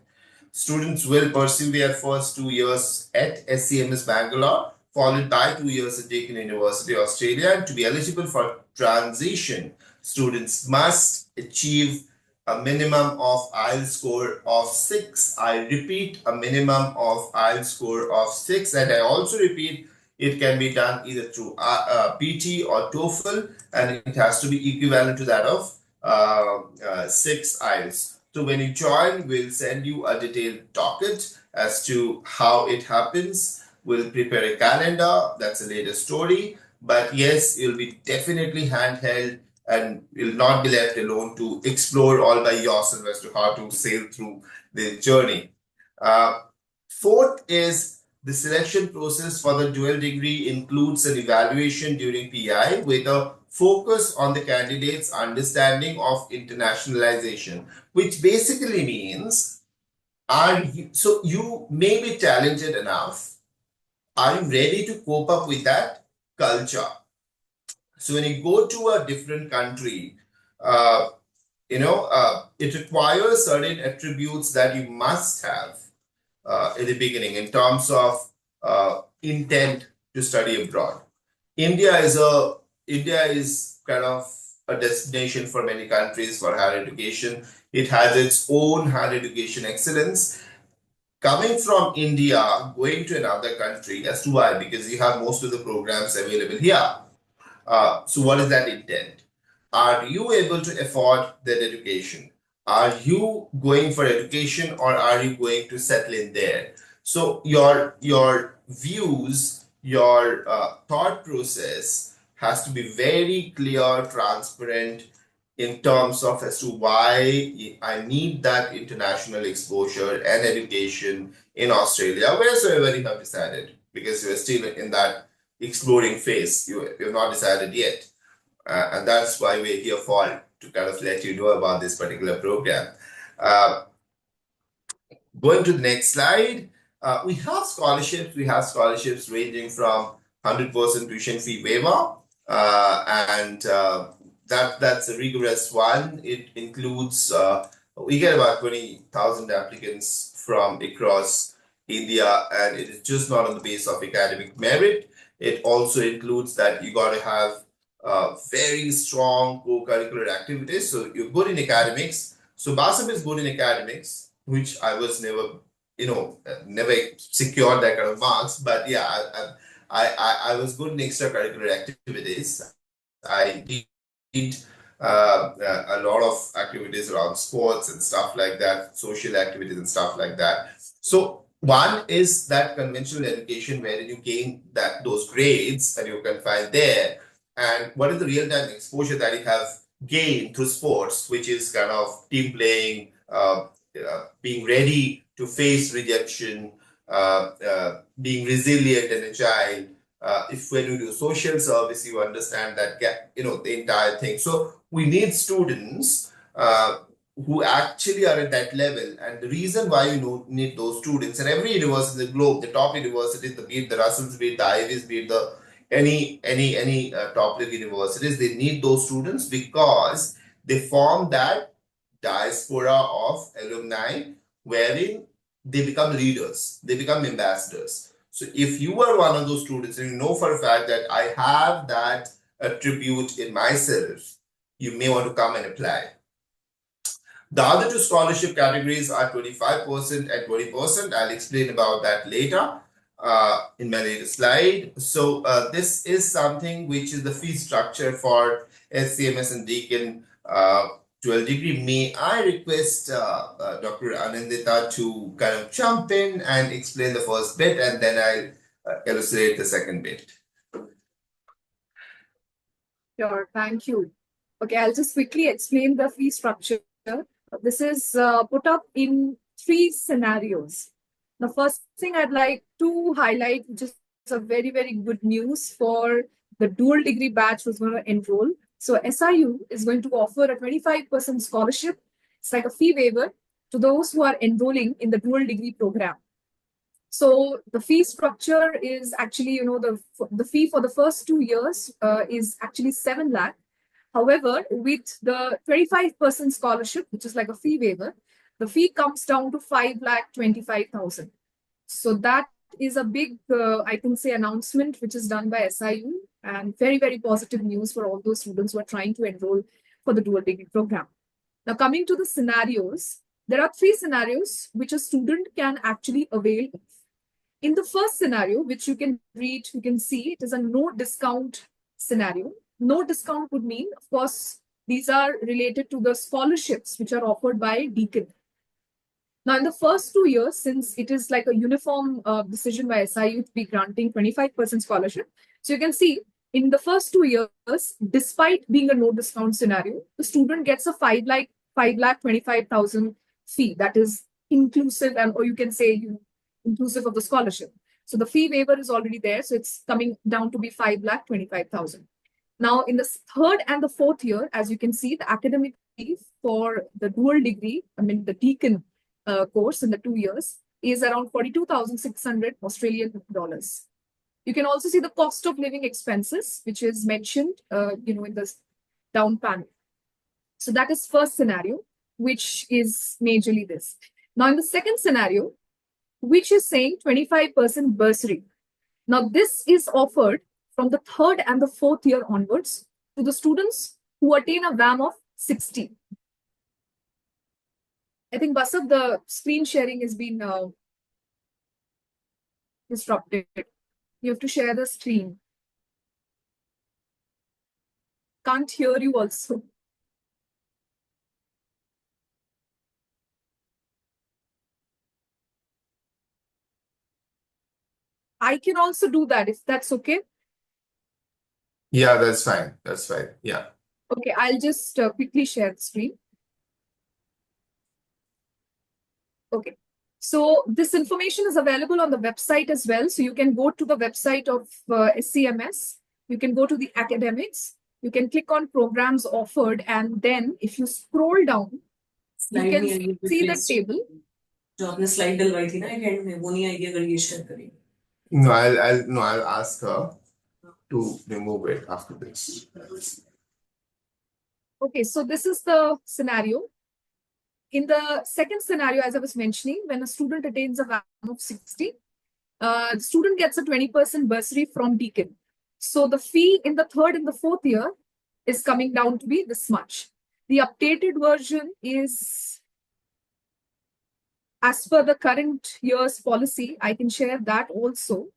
Students will pursue their first 2 years at SCMS Bangalore, followed by 2 years at Deakin University, Australia. And to be eligible for transition, students must achieve a minimum of IELTS score of 6. I repeat, a minimum of IELTS score of 6. And I also repeat, It can be done either through PT or TOEFL, and it has to be equivalent to that of 6 IELTS. So when you join, we'll send you a detailed docket as to how it happens. We'll prepare a calendar. That's a later story. But yes, you'll be definitely handheld and you'll not be left alone to explore all by yourself as to how to sail through the journey. Fourth is the selection process for the dual degree includes an evaluation during PI with a focus on the candidate's understanding of internationalization, which basically means so you may be talented enough. Are you ready to cope up with that culture? So when you go to a different country, it requires certain attributes that you must have in the beginning in terms of intent to study abroad. India is kind of a destination for many countries for higher education. It has its own higher education excellence. Coming from India, going to another country, that's why, because you have most of the programs available here. So what is that intent? Are you able to afford that education? Are you going for education or are you going to settle in there? So your views, your thought process has to be very clear, transparent in terms of as to why I need that international exposure and education in Australia, wheresoever you have decided, because you're still in that exploring phase. You've not decided yet. And that's why we're here for, to kind of let you know about this particular program. Uh, Going to the next slide, we have scholarships. We have scholarships ranging from 100% tuition fee waiver, and that's a rigorous one. It includes we get about 20,000 applicants from across India, and it is just not on the basis of academic merit. It also includes that you got to have very strong co-curricular activities. So you're good in academics. So Basab is good in academics, which I was never, never secured that kind of marks. But yeah, I was good in extracurricular activities. I did a lot of activities around sports and stuff like that, social activities and stuff like that. So one is that conventional education wherein you gain those grades and you can find there. And what is the real-time exposure that you have gained through sports, which is kind of team playing, being ready to face rejection, being resilient and agile. If when you do social service, you understand that the entire thing. So we need students who actually are at that level. And the reason why you need those students, and every university in the globe, the top universities, be it the Russells, be it the Ivies, be it the any top level universities, they need those students because they form that diaspora of alumni wherein they become leaders, they become ambassadors. So if you are one of those students and you know for a fact that I have that attribute in myself, you may want to come and apply. The other two scholarship categories are 25% and 20%. I'll explain about that later in my later slide. So this is something which is the fee structure for SCMS and Deakin Dual Degree. May I request Dr. Anandita to kind of jump in and explain the first bit, and then I'll illustrate the second bit. Sure, thank you. Okay, I'll just quickly explain the fee structure. This is put up in 3 scenarios. The first thing I'd like to highlight, which is a very, very good news for the dual degree batch who's going to enroll. So SIU is going to offer a 25% scholarship. It's like a fee waiver to those who are enrolling in the dual degree program. So the fee structure is actually, the fee for the first 2 years is actually 7 lakh. However, with the 25% scholarship, which is like a fee waiver, the fee comes down to 5,25,000. So that is a big, I can say, announcement which is done by SIU, and very, very positive news for all those students who are trying to enroll for the dual degree program. Now, coming to the scenarios, there are 3 scenarios which a student can actually avail of. In the first scenario, which you can read, you can see it is a no discount scenario. No discount would mean, of course, these are related to the scholarships which are offered by Deakin. Now, in the first 2 years, since it is like a uniform decision by SIU to be granting 25% scholarship, so you can see in the first 2 years, despite being a no discount scenario, the student gets a 5,25,000 fee that is inclusive, and or you can say inclusive of the scholarship. So the fee waiver is already there, so it's coming down to be 5,25,000. Now, in the third and the fourth year, as you can see, the academic fee for the dual degree, the Deakin course in the 2 years is around 42,600 Australian dollars. You can also see the cost of living expenses, which is mentioned, in this down panel. So that is first scenario, which is majorly this. Now, in the second scenario, which is saying 25% bursary. Now, this is offered from the third and the fourth year onwards to the students who attain a VAM of 60. I think, Basab, the screen sharing has been disrupted. You have to share the screen. Can't hear you also. I can also do that if that's okay. Yeah, that's fine. That's fine. Yeah. Okay, I'll just quickly share the screen. Okay, so this information is available on the website as well. So you can go to the website of SCMS. You can go to the academics. You can click on programs offered. And then if you scroll down, you can see the table. जो आपने slide डलवाई थी ना and में वो नहीं आएगी अगर ये शेयर करें. No, I'll ask her to remove it after this. Okay, so this is the scenario. In the second scenario, as I was mentioning, when a student attains a VAM of 60, the student gets a 20% bursary from Deakin. So the fee in the third and the fourth year is coming down to be this much. The updated version is as per the current year's policy. I can share that also.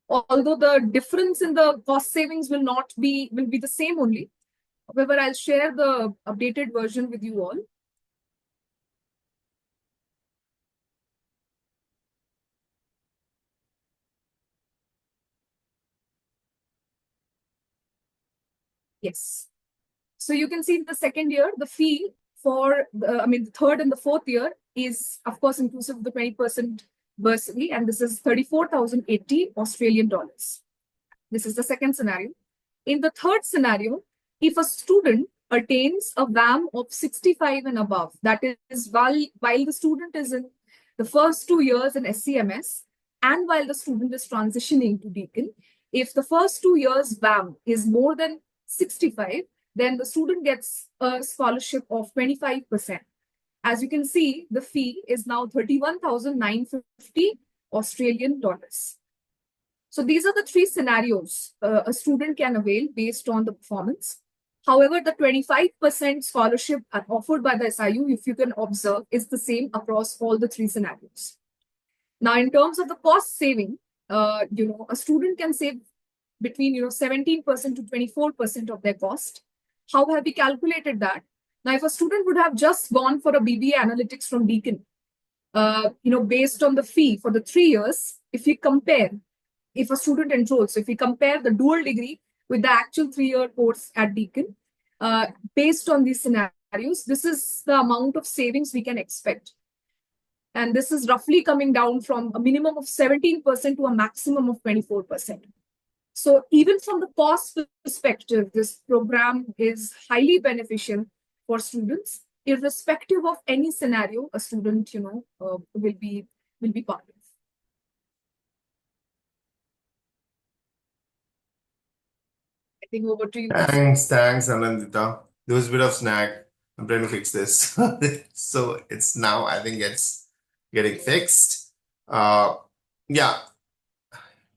Although the difference in the cost savings will be the same only. However, I'll share the updated version with you all. Yes. So you can see in the second year, the fee for the third and the fourth year is, of course, inclusive of the 20% bursary, and this is 34,080 Australian dollars. This is the second scenario. In the third scenario, if a student attains a VAM of 65 and above, that is while the student is in the first 2 years in SCMS and while the student is transitioning to Deakin, if the first 2 years VAM is more than 65, then the student gets a scholarship of 25%. As you can see, the fee is now 31,950 Australian dollars. So these are the three scenarios a student can avail based on the performance. However, the 25% scholarship offered by the SIU, if you can observe, is the same across all the three scenarios. Now, in terms of the cost saving, a student can save between 17% to 24% of their cost. How have we calculated that? Now, if a student would have just gone for a BBA analytics from Deakin, based on the fee for the 3 years, if a student enrolls, so if we compare the dual degree with the actual 3-year course at Deakin, based on these scenarios, this is the amount of savings we can expect. And this is roughly coming down from a minimum of 17% to a maximum of 24%. So even from the cost perspective, this program is highly beneficial for students, irrespective of any scenario a student, will be part of. I think over to you. Thanks, Anandita. There was a bit of snag. I'm trying to fix this. So it's now, I think it's getting fixed. Yeah.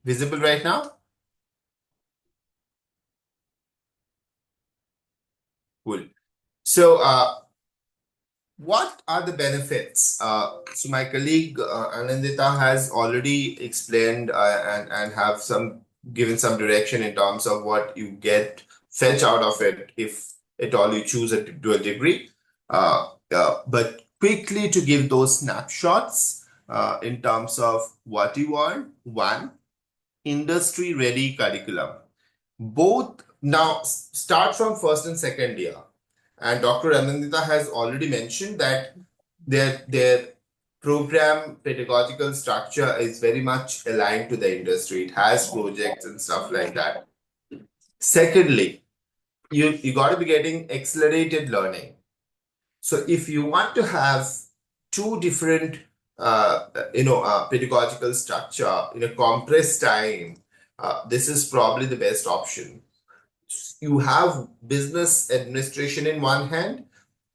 Visible right now? Cool. So what are the benefits? So my colleague Anandita has already explained and have given some direction in terms of what you get fetch out of it if at all you choose a dual degree. But quickly to give those snapshots in terms of what you want. One, industry ready curriculum. Both now start from first and second year. And Dr. Anandita has already mentioned that their program pedagogical structure is very much aligned to the industry. It has projects and stuff like that. Secondly, you got to be getting accelerated learning. So if you want to have two different pedagogical structure in a compressed time, this is probably the best option. You have business administration in one hand,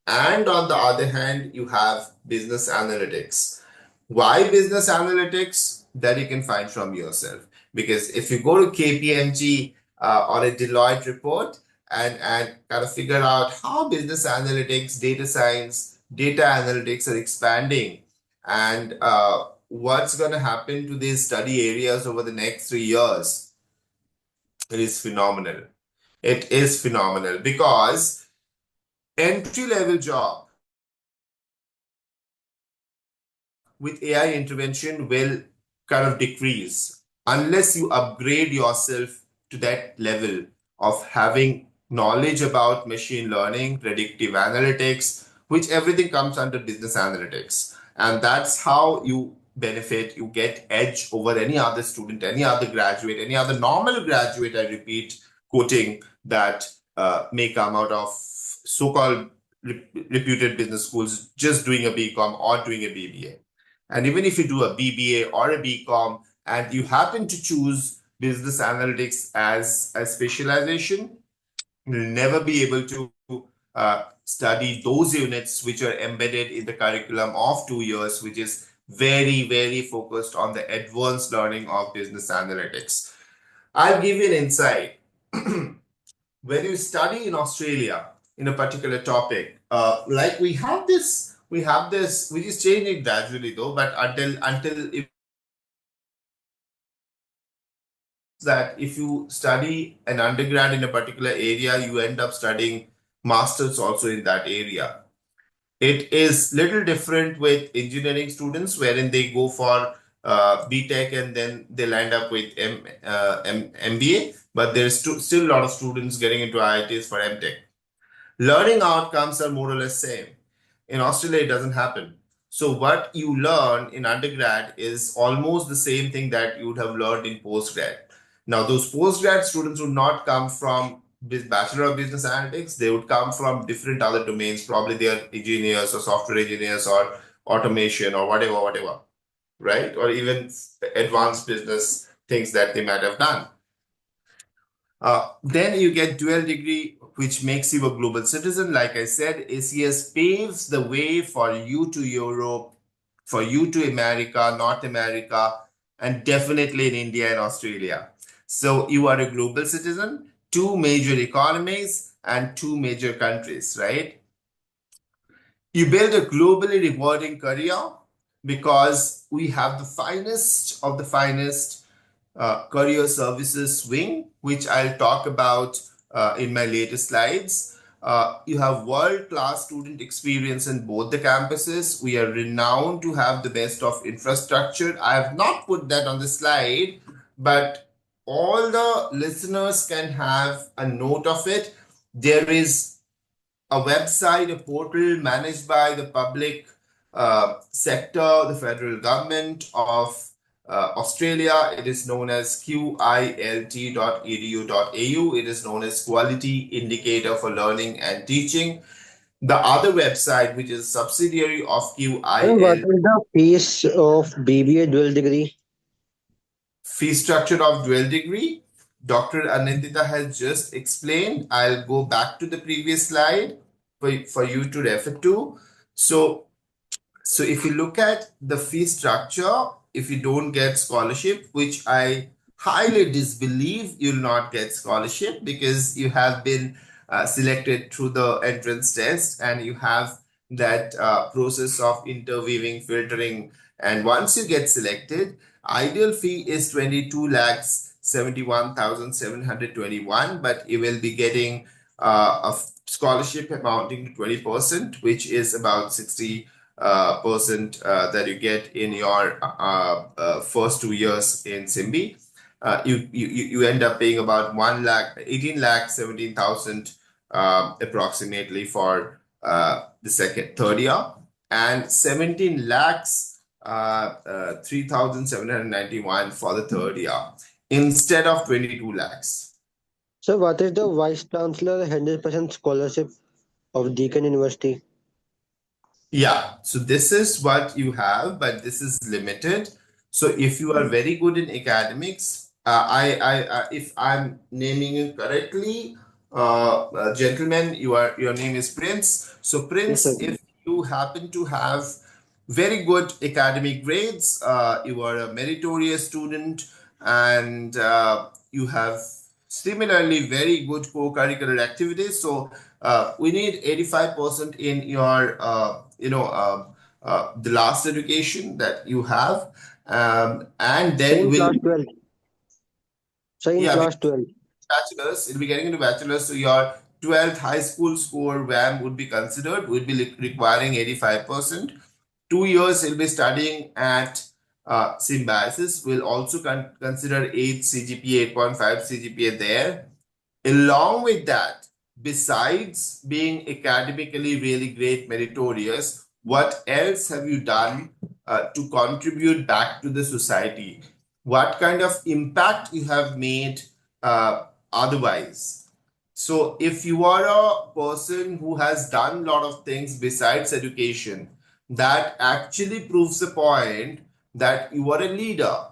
and on the other hand, you have business analytics. Why business analytics? That you can find from yourself. Because if you go to KPMG or a Deloitte report and kind of figure out how business analytics, data science, data analytics are expanding, and what's going to happen to these study areas over the next 3 years, it is phenomenal. It is phenomenal because entry-level job with AI intervention will kind of decrease unless you upgrade yourself to that level of having knowledge about machine learning, predictive analytics, which everything comes under business analytics. And that's how you benefit, you get edge over any other student, any other graduate, any other normal graduate, I repeat, quoting that may come out of so-called reputed business schools just doing a BCom or doing a BBA. And even if you do a BBA or a BCom and you happen to choose business analytics as a specialization, you'll never be able to study those units which are embedded in the curriculum of 2 years, which is very, very focused on the advanced learning of business analytics. I'll give you an insight. When you study in Australia in a particular topic, like we have this, which is changing gradually though, but until that if you study an undergrad in a particular area, you end up studying masters also in that area. It is little different with engineering students, wherein they go for BTech and then they'll end up with MBA, but there's still a lot of students getting into IITs for MTech. Learning outcomes are more or less same. In Australia, it doesn't happen. So what you learn in undergrad is almost the same thing that you would have learned in postgrad. Now, those postgrad students would not come from Bachelor of Business Analytics. They would come from different other domains. Probably they are engineers or software engineers or automation or whatever, right? Or even advanced business things that they might have done. Then you get dual degree, which makes you a global citizen. Like I said, ACS paves the way for you to Europe, for you to America, North America, and definitely in India and Australia. So you are a global citizen, two major economies and two major countries, right? You build a globally rewarding career because we have the finest of the finest career services wing, which I'll talk about in my later slides. You have world-class student experience in both the campuses. We are renowned to have the best of infrastructure. I have not put that on the slide, but all the listeners can have a note of it. There is a website, a portal managed by the public sector, the federal government of Australia. It is known as quilt.edu.au. It is known as Quality Indicator for Learning and Teaching. The other website, which is a subsidiary of What QIL, is the fees of BBA dual degree? fee structure of dual degree, Dr. Anandita has just explained. I'll go back to the previous slide for you to refer to. So if you look at the fee structure, if you don't get scholarship, which I highly disbelieve you'll not get scholarship because you have been selected through the entrance test and you have that process of interweaving, filtering, and once you get selected, ideal fee is 22 lakhs 71,721, but you will be getting a scholarship amounting to 20%, which is about 60 percent that you get in your first 2 years in Simbi. You end up paying about 1 lakh, 18 lakh 17,000 approximately for the third year, and 17 lakhs 3,791 for the third year instead of 22 lakhs. So, what is the Vice Chancellor 100% scholarship of Deakin University? Yeah, so this is what you have, but this is limited. So if you are very good in academics, if I'm naming you correctly, gentlemen, your name is Prince. So Yes, sir. Prince, if you happen to have very good academic grades, you are a meritorious student, and you have similarly very good co-curricular activities. So we need 85% in your the last education that you have, and So, then in will class 12. So, in yeah, class 12. bachelor's. It'll be getting into bachelor's. So your 12th high school score WAM would be considered. Would be requiring 85%. 2 years he'll be studying at Symbiosis. We'll also consider 8 CGPA, 8.5 CGPA there. Along with that, besides being academically really great, meritorious, what else have you done to contribute back to the society? What kind of impact you have made otherwise? So, if you are a person who has done a lot of things besides education, that actually proves the point that you are a leader,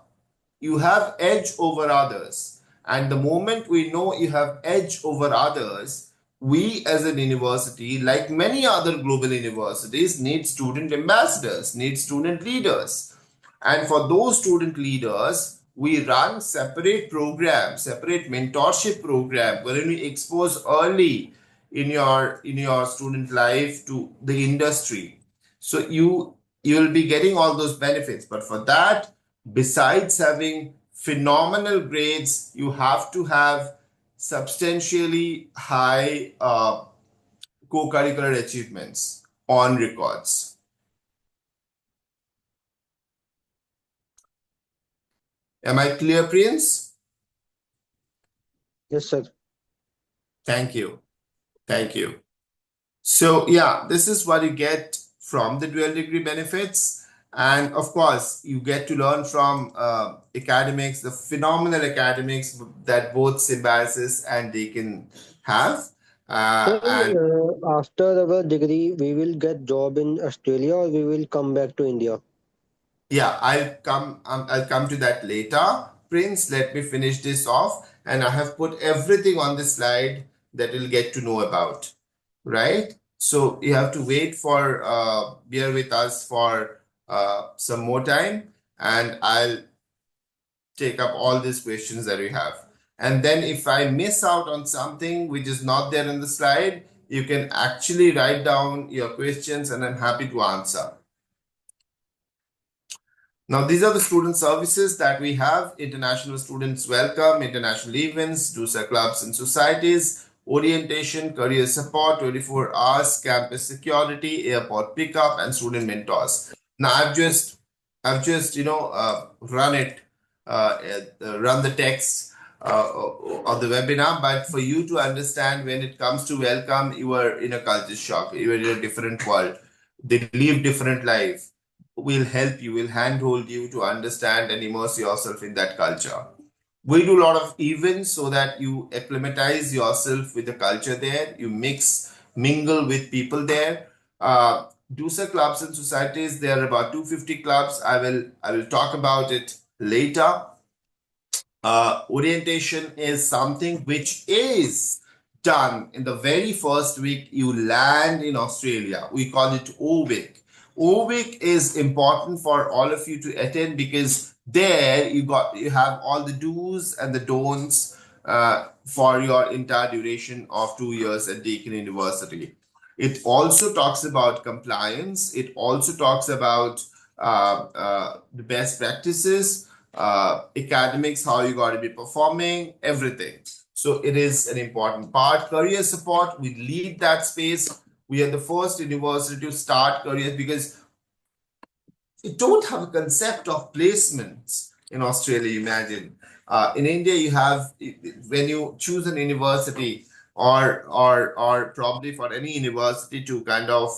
you have edge over others, and the moment we know you have edge over others, we as an university, like many other global universities, need student ambassadors, need student leaders. And for those student leaders, we run separate programs, separate mentorship program, wherein we expose early in your student life to the industry. So you'll be getting all those benefits. But for that, besides having phenomenal grades, you have to have substantially high co-curricular achievements on records. Am I clear, Prince? Yes, sir. Thank you. Thank you. So yeah, this is what you get from the dual degree benefits. And of course, you get to learn from academics, the phenomenal academics that both Symbiosis and Deakin have. So, And after our degree, we will get job in Australia or we will come back to India. yeah, I'll come to that later. Prince, let me finish this off. And I have put everything on this slide that you'll get to know about, right? So you have to wait for, bear with us for some more time, and I'll take up all these questions that we have. And then if I miss out on something which is not there in the slide, you can actually write down your questions and I'm happy to answer. Now, these are the student services that we have. International students welcome, international events, DUSA clubs and societies, orientation, career support, 24 hours, campus security, airport pickup, and student mentors. Now, I've just run the text of the webinar, but for you to understand when it comes to welcome, you are in a culture shock. You are in a different world. They live different life. Will help you, will handhold you to understand and immerse yourself in that culture. We do a lot of events so that you acclimatize yourself with the culture there, you mingle with people there. DUSA clubs and societies, there are about 250 clubs. I will talk about it later. Orientation is something which is done in the very first week you land in Australia. We call it O-week. O-week is important for all of you to attend because there you have all the do's and the don'ts for your entire duration of 2 years at Deakin University. It also talks about compliance. It also talks about the best practices, academics, how you got to be performing, everything. So it is an important part. Career support, we lead that space. We are the first university to start careers because you don't have a concept of placements in Australia, imagine. In India, you have, when you choose an university or probably for any university to kind of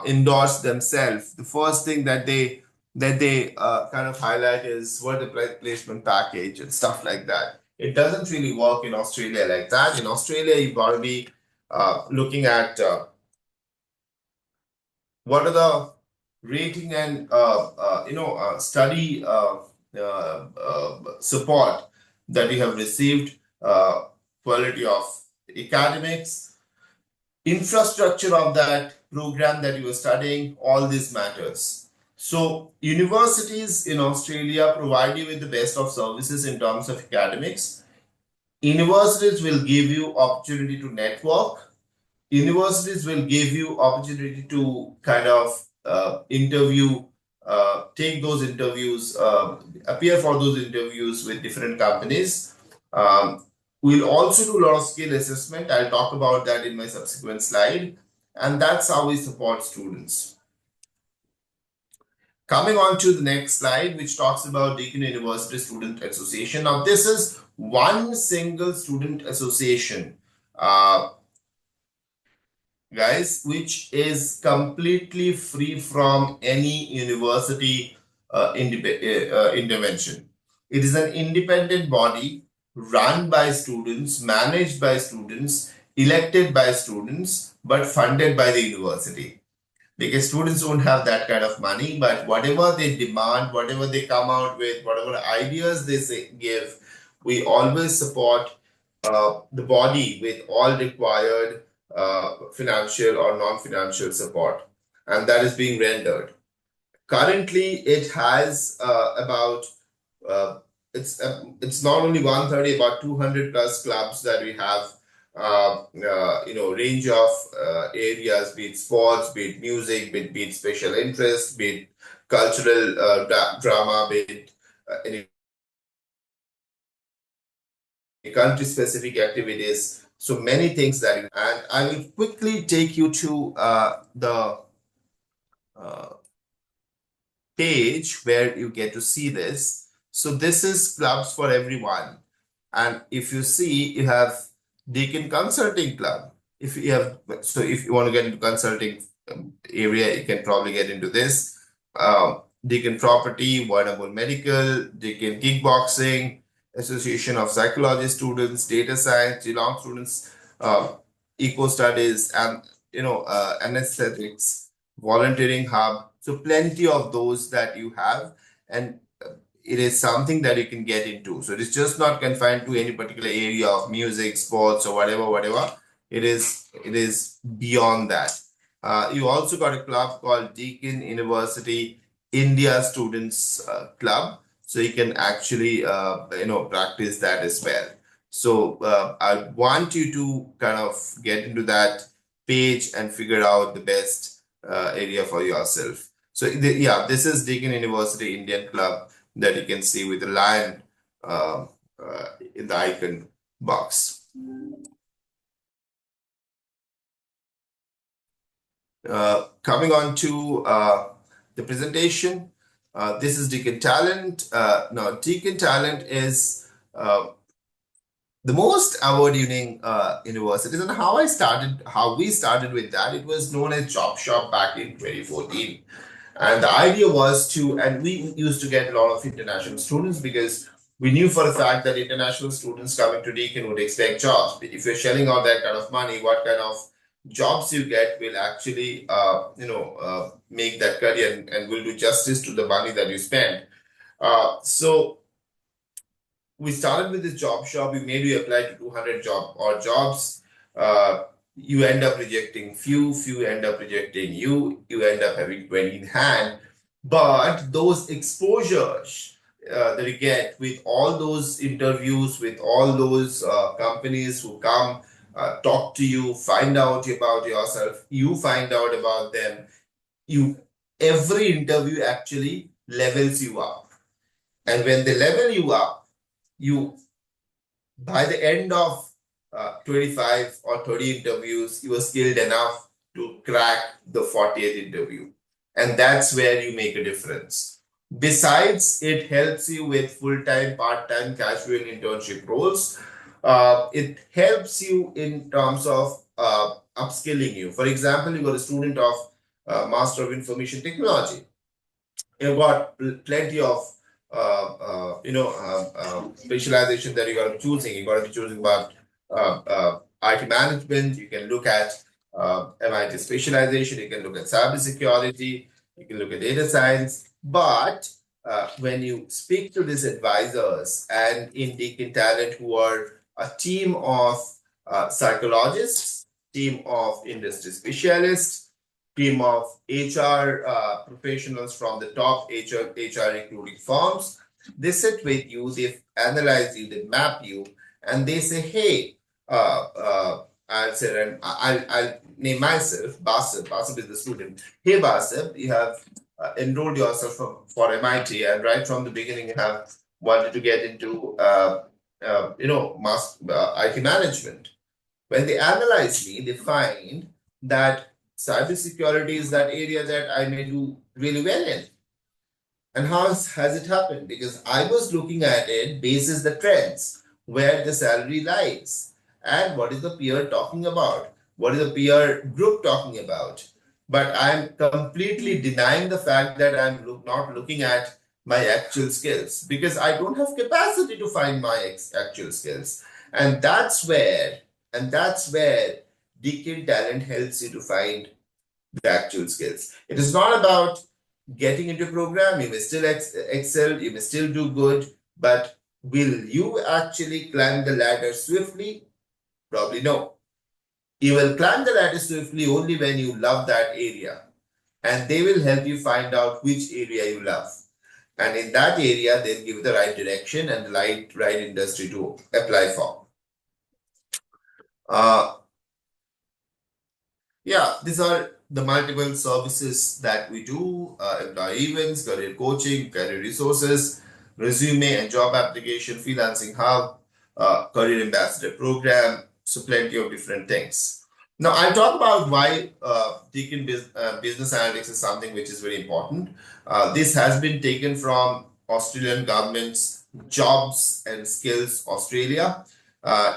endorse themselves, the first thing that they kind of highlight is what the placement package and stuff like that. It doesn't really work in Australia like that. In Australia, you've got to be looking at what are the rating and study support that you have received, quality of academics, infrastructure of that program that you are studying, all this matters. So universities in Australia provide you with the best of services in terms of academics. Universities will give you opportunity to network. Universities will give you opportunity to kind of interview, take those interviews, appear for those interviews with different companies. We'll also do a lot of skill assessment. I'll talk about that in my subsequent slide. And that's how we support students. Coming on to the next slide, which talks about Deakin University Student Association. Now, this is one single student association. Guys, which is completely free from any university intervention. It is an independent body run by students, managed by students, elected by students, but funded by the university. Because students don't have that kind of money, but whatever they demand, whatever they come out with, whatever ideas they give, we always support the body with all required financial or non-financial support, and that is being rendered. Currently, it has about it's not only 130, about 200 plus clubs that we have. Range of areas, be it sports, be it music, be it special interest, be it cultural drama, be it any country-specific activities. So many things that, and I will quickly take you to the page where you get to see this. So this is clubs for everyone. And if you see, you have Deakin Consulting Club. If you want to get into consulting area, you can probably get into this. Deakin Property, Warrnambool Medical, Deakin Kickboxing, Association of Psychology Students, Data Science, Geelong Students, Eco Studies, and anesthetics, Volunteering Hub. So plenty of those that you have, and it is something that you can get into. So it is just not confined to any particular area of music, sports, or whatever. It is beyond that. You also got a club called Deakin University India Students Club. So you can actually practice that as well. So I want you to kind of get into that page and figure out the best area for yourself. So this is Deakin University Indian Club that you can see with the lion in the icon box. Coming on to the presentation, this is Deakin Talent. Now, Deakin Talent is the most award-winning universities, and how we started with that, it was known as Job Shop back in 2014. And the idea was and we used to get a lot of international students because we knew for a fact that international students coming to Deakin would expect jobs. If you're shelling out that kind of money, what kind of jobs you get will actually, make that career and will do justice to the money that you spend. So we started with this job shop. We made you apply to 200 jobs. You end up rejecting few end up rejecting you end up having 20 in hand. But those exposures that you get with all those interviews, with all those companies who come talk to you, find out about yourself, you find out about them. Every interview actually levels you up. And when they level you up, you by the end of 25 or 30 interviews, you are skilled enough to crack the 40th interview. And that's where you make a difference. Besides, it helps you with full-time, part-time, casual internship roles. It helps you in terms of upskilling you. For example, you are a student of Master of Information Technology. You've got plenty of specialization that you got to be choosing. You got to be choosing about IT management. You can look at MIT specialization. You can look at cybersecurity. You can look at data science. But when you speak to these advisors and in Deakin Talent, who are a team of psychologists, team of industry specialists, team of HR professionals from the top HR recruiting firms. They sit with you, they analyze you, they map you, and they say, hey, I'll name myself, Basab. Basab is the student. Hey, Basab, you have enrolled yourself for MIT, and right from the beginning, you have wanted to get into IT management. When they analyze me, they find that cybersecurity is that area that I may do really well in. And how has it happened? Because I was looking at it basis the trends, where the salary lies, and what is the peer talking about, what is the peer group talking about. But I'm completely denying the fact that I'm not looking at my actual skills, because I don't have capacity to find my actual skills. And that's where Deakin Talent helps you to find the actual skills. It is not about getting into a program. You may still excel, you may still do good, but will you actually climb the ladder swiftly? Probably no. You will climb the ladder swiftly only when you love that area, and they will help you find out which area you love. And in that area, they'll give you the right direction and the right industry to apply for. Yeah, these are the multiple services that we do: employee events, career coaching, career resources, resume and job application, freelancing hub, career ambassador program. So plenty of different things. Now I'll talk about why Deakin Business Analytics is something which is very important. This has been taken from Australian government's Jobs and Skills Australia.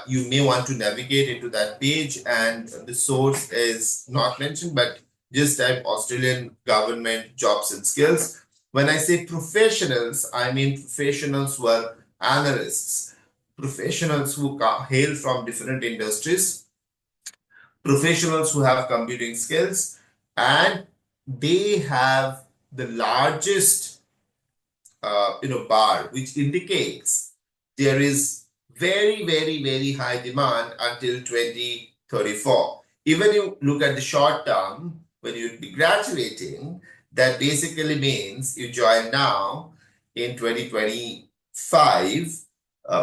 You may want to navigate into that page, and the source is not mentioned, but just type Australian government jobs and skills. When I say professionals, I mean professionals who are analysts, professionals who hail from different industries, professionals who have computing skills, and they have the largest bar, which indicates there is very, very, very high demand until 2034. Even you look at the short term, when you'd be graduating, that basically means you join now in 2025,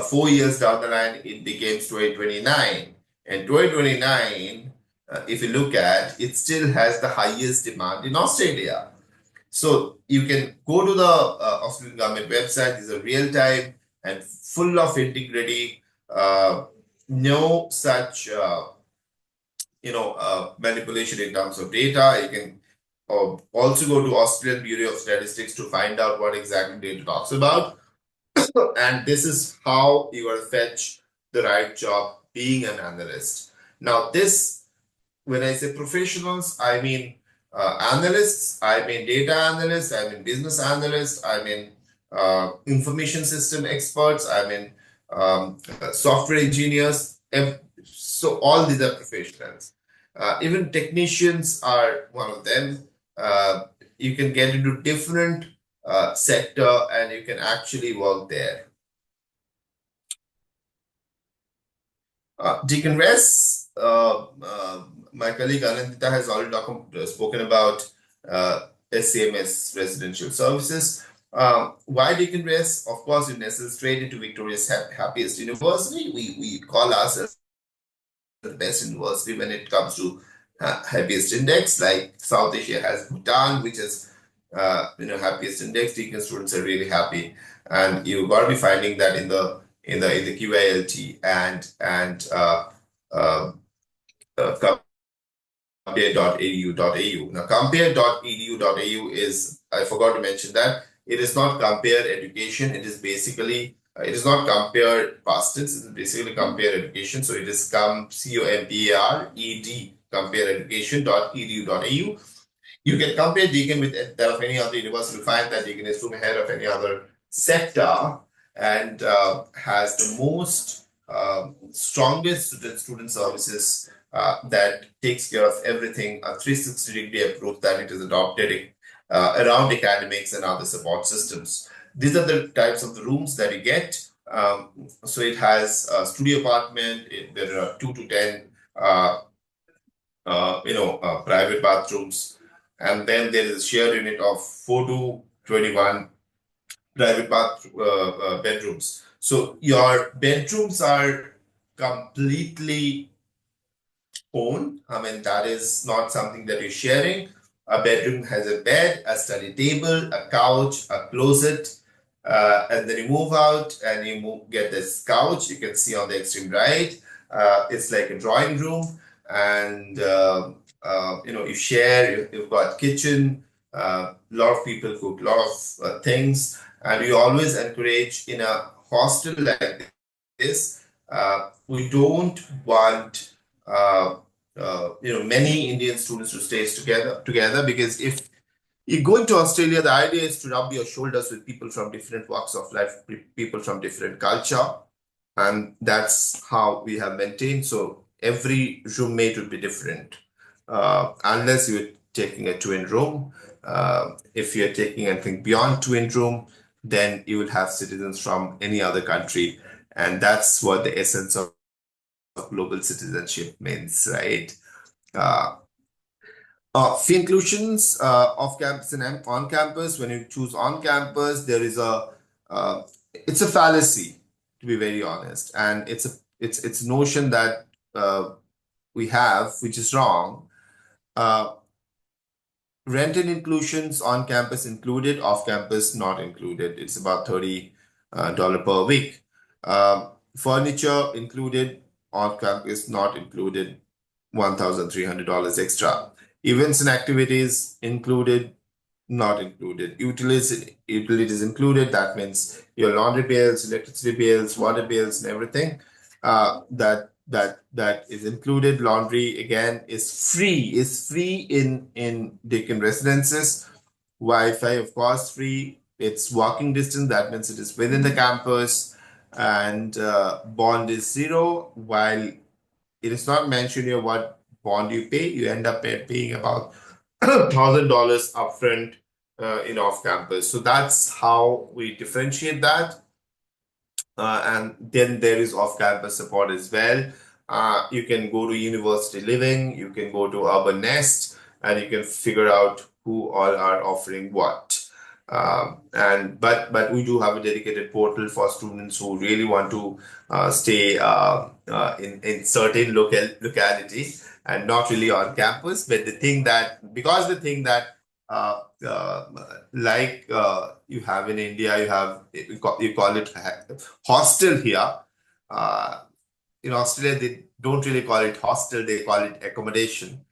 4 years down the line, it becomes 2029. And 2029, if you look at, it still has the highest demand in Australia. So you can go to the Australian government website. These are real time and full of integrity. No such manipulation in terms of data. You can also go to Australian Bureau of Statistics to find out what exactly data talks about. And this is how you are fetch the right job being an analyst. Now this, when I say professionals, I mean analysts, I mean data analysts, I mean business analysts, I mean information system experts, I mean software engineers. So all these are professionals. Even technicians are one of them. You can get into different sector and you can actually work there. Deakin Res, my colleague Anandita has already spoken about SCMS residential services. Why Deakin Res? Of course, we nestle straight into Victoria's happiest university. We call ourselves the best university when it comes to happiest index. Like South Asia has Bhutan, which is happiest index. Deakin students are really happy, and you got to be finding that in the QILT and compare.edu.au. Now, compare.edu.au is, I forgot to mention that it is not compare education. It is basically, it is not compare past tense. It is basically compare education. So it is COMPARED, compare education.edu.au. You can compare Deakin with that of any other university to find that Deakin is ahead of any other sector and has the most strongest student services that takes care of everything, a 360-degree approach that it is adopted around academics and other support systems. These are the types of the rooms that you get. So it has a studio apartment. There are 2 to 10 private bathrooms, and then there is a shared unit of 4 to 21 private bedrooms. So your bedrooms are completely own. I mean, that is not something that you're sharing. A bedroom has a bed, a study table, a couch, a closet, and then you move out and you get this couch. You can see on the extreme right. It's like a drawing room, and you share. You've got kitchen. A lot of people cook a lot of things, and we always encourage in a hostel like this. We don't want many Indian students to stay together because if you go into Australia, the idea is to rub your shoulders with people from different walks of life, people from different culture, and that's how we have maintained. So every roommate would be different, unless you're taking a twin room. If you're taking anything beyond twin room, then you will have citizens from any other country, and that's what the essence of global citizenship means, right? Fee inclusions off campus and on campus. When you choose on campus, there is it's a fallacy, to be very honest, and it's a notion that we have, which is wrong. Rent and inclusions on campus included, off campus not included. It's about $30 per week. Furniture included, on campus not included, $1,300 extra. Events and activities included, not included. Utilities included. That means your laundry bills, electricity bills, water bills, and everything. That is included. Laundry again is free. Is free in Deakin residences. Wi-Fi, of course, free. It's walking distance. That means it is within the campus, and bond is zero. While it is not mentioned here what bond you pay, you end up paying about $1,000 upfront in off campus. So that's how we differentiate that. And then there is off-campus support as well. You can go to University Living, you can go to Urban Nest, and you can figure out who all are offering what. But we do have a dedicated portal for students who really want to stay in certain locality and not really on campus. But the thing that uh, uh, you have in India, you call it hostel here. In Australia, they don't really call it hostel; they call it accommodation.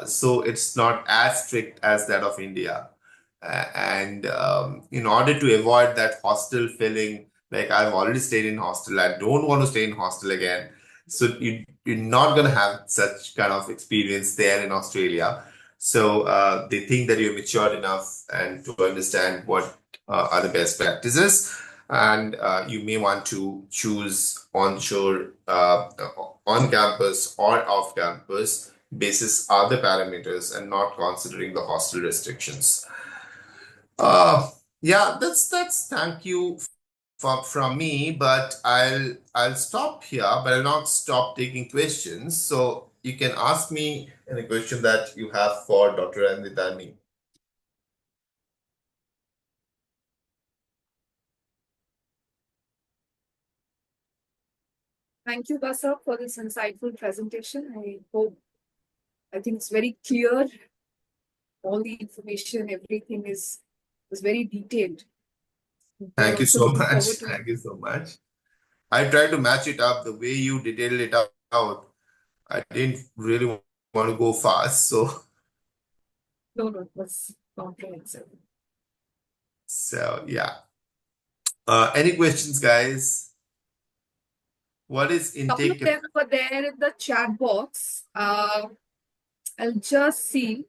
So it's not as strict as that of India. And in order to avoid that hostel feeling, like I've already stayed in hostel, I don't want to stay in hostel again. So you're not going to have such kind of experience there in Australia. So they think that you're mature enough and to understand what are the best practices. And you may want to choose onshore, on campus or off campus basis other parameters and not considering the hostel restrictions. Yeah, that's thank you from me, but I'll stop here, but I'll not stop taking questions. So you can ask me any question that you have for Dr. Anandita and me. Thank you, Basab, for this insightful presentation. I think it's very clear. All the information, everything is very detailed. We're Thank you also so looking much. forward to. Thank you so much. I tried to match it up the way you detailed it out. I didn't really want to go fast, so No, it was comprehensive. yeah. Any questions, guys? What is Couple of intake? them were there in the chat box. I'll just see.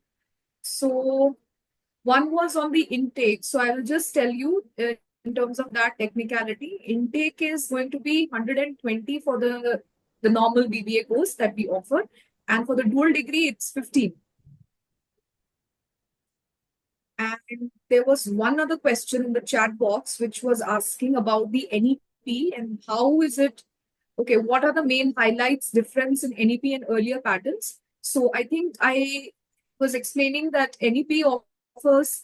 So one was on the intake. So I will just tell you in terms of that technicality. Intake is going to be 120 for the normal BBA course that we offer, and for the dual degree, it's 15. And there was one other question in the chat box which was asking about the NEP and how is it, okay, what are the main highlights difference in NEP and earlier patterns? So I think I was explaining that NEP offers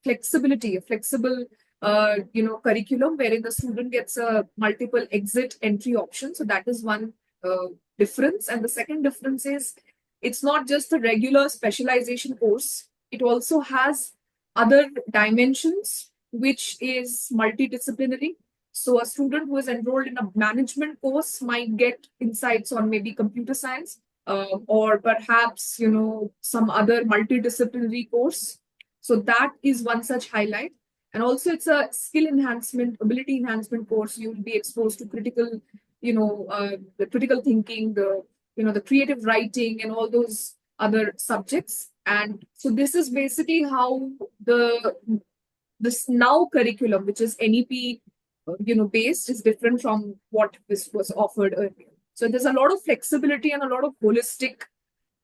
flexibility, a flexible curriculum wherein the student gets a multiple exit entry option. So that is one difference. And the second difference is it's not just the regular specialization course. It also has other dimensions, which is multidisciplinary. So a student who is enrolled in a management course might get insights on maybe computer science, or perhaps some other multidisciplinary course. So that is one such highlight. And also it's a skill enhancement, ability enhancement course. You will be exposed to critical, the critical thinking, the creative writing and all those other subjects. And so this is basically how this now curriculum, which is NEP based, is different from what this was offered earlier. So there's a lot of flexibility and a lot of holistic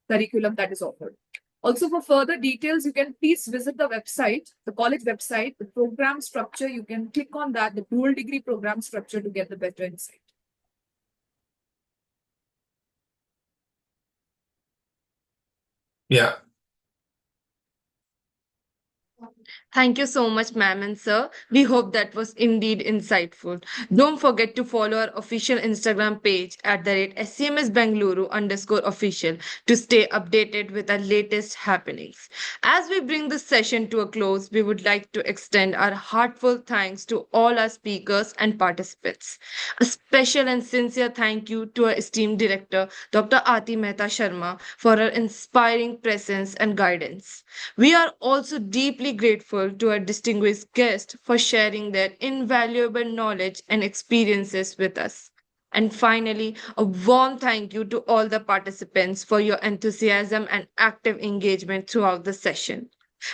curriculum that is offered. Also, for further details, you can please visit the website, the college website, the program structure. You can click on that, the dual degree program structure, to get the better insight. Yeah. Thank you so much, ma'am and sir. We hope that was indeed insightful. Don't forget to follow our official Instagram page at the rate SCMS Bengaluru _official to stay updated with our latest happenings. As we bring this session to a close, we would like to extend our heartfelt thanks to all our speakers and participants. A special and sincere thank you to our esteemed director, Dr. Aati Mehta Sharma, for her inspiring presence and guidance. We are also deeply grateful to our distinguished guests for sharing their invaluable knowledge and experiences with us. And finally, a warm thank you to all the participants for your enthusiasm and active engagement throughout the session.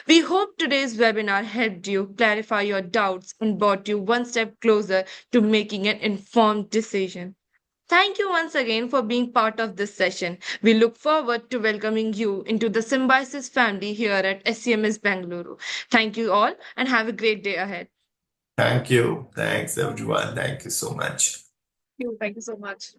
We hope today's webinar helped you clarify your doubts and brought you one step closer to making an informed decision. Thank you once again for being part of this session. We look forward to welcoming you into the Symbiosis family here at SCMS Bengaluru. Thank you all and have a great day ahead. Thank you. Thanks, everyone. Thank you so much. Thank you so much.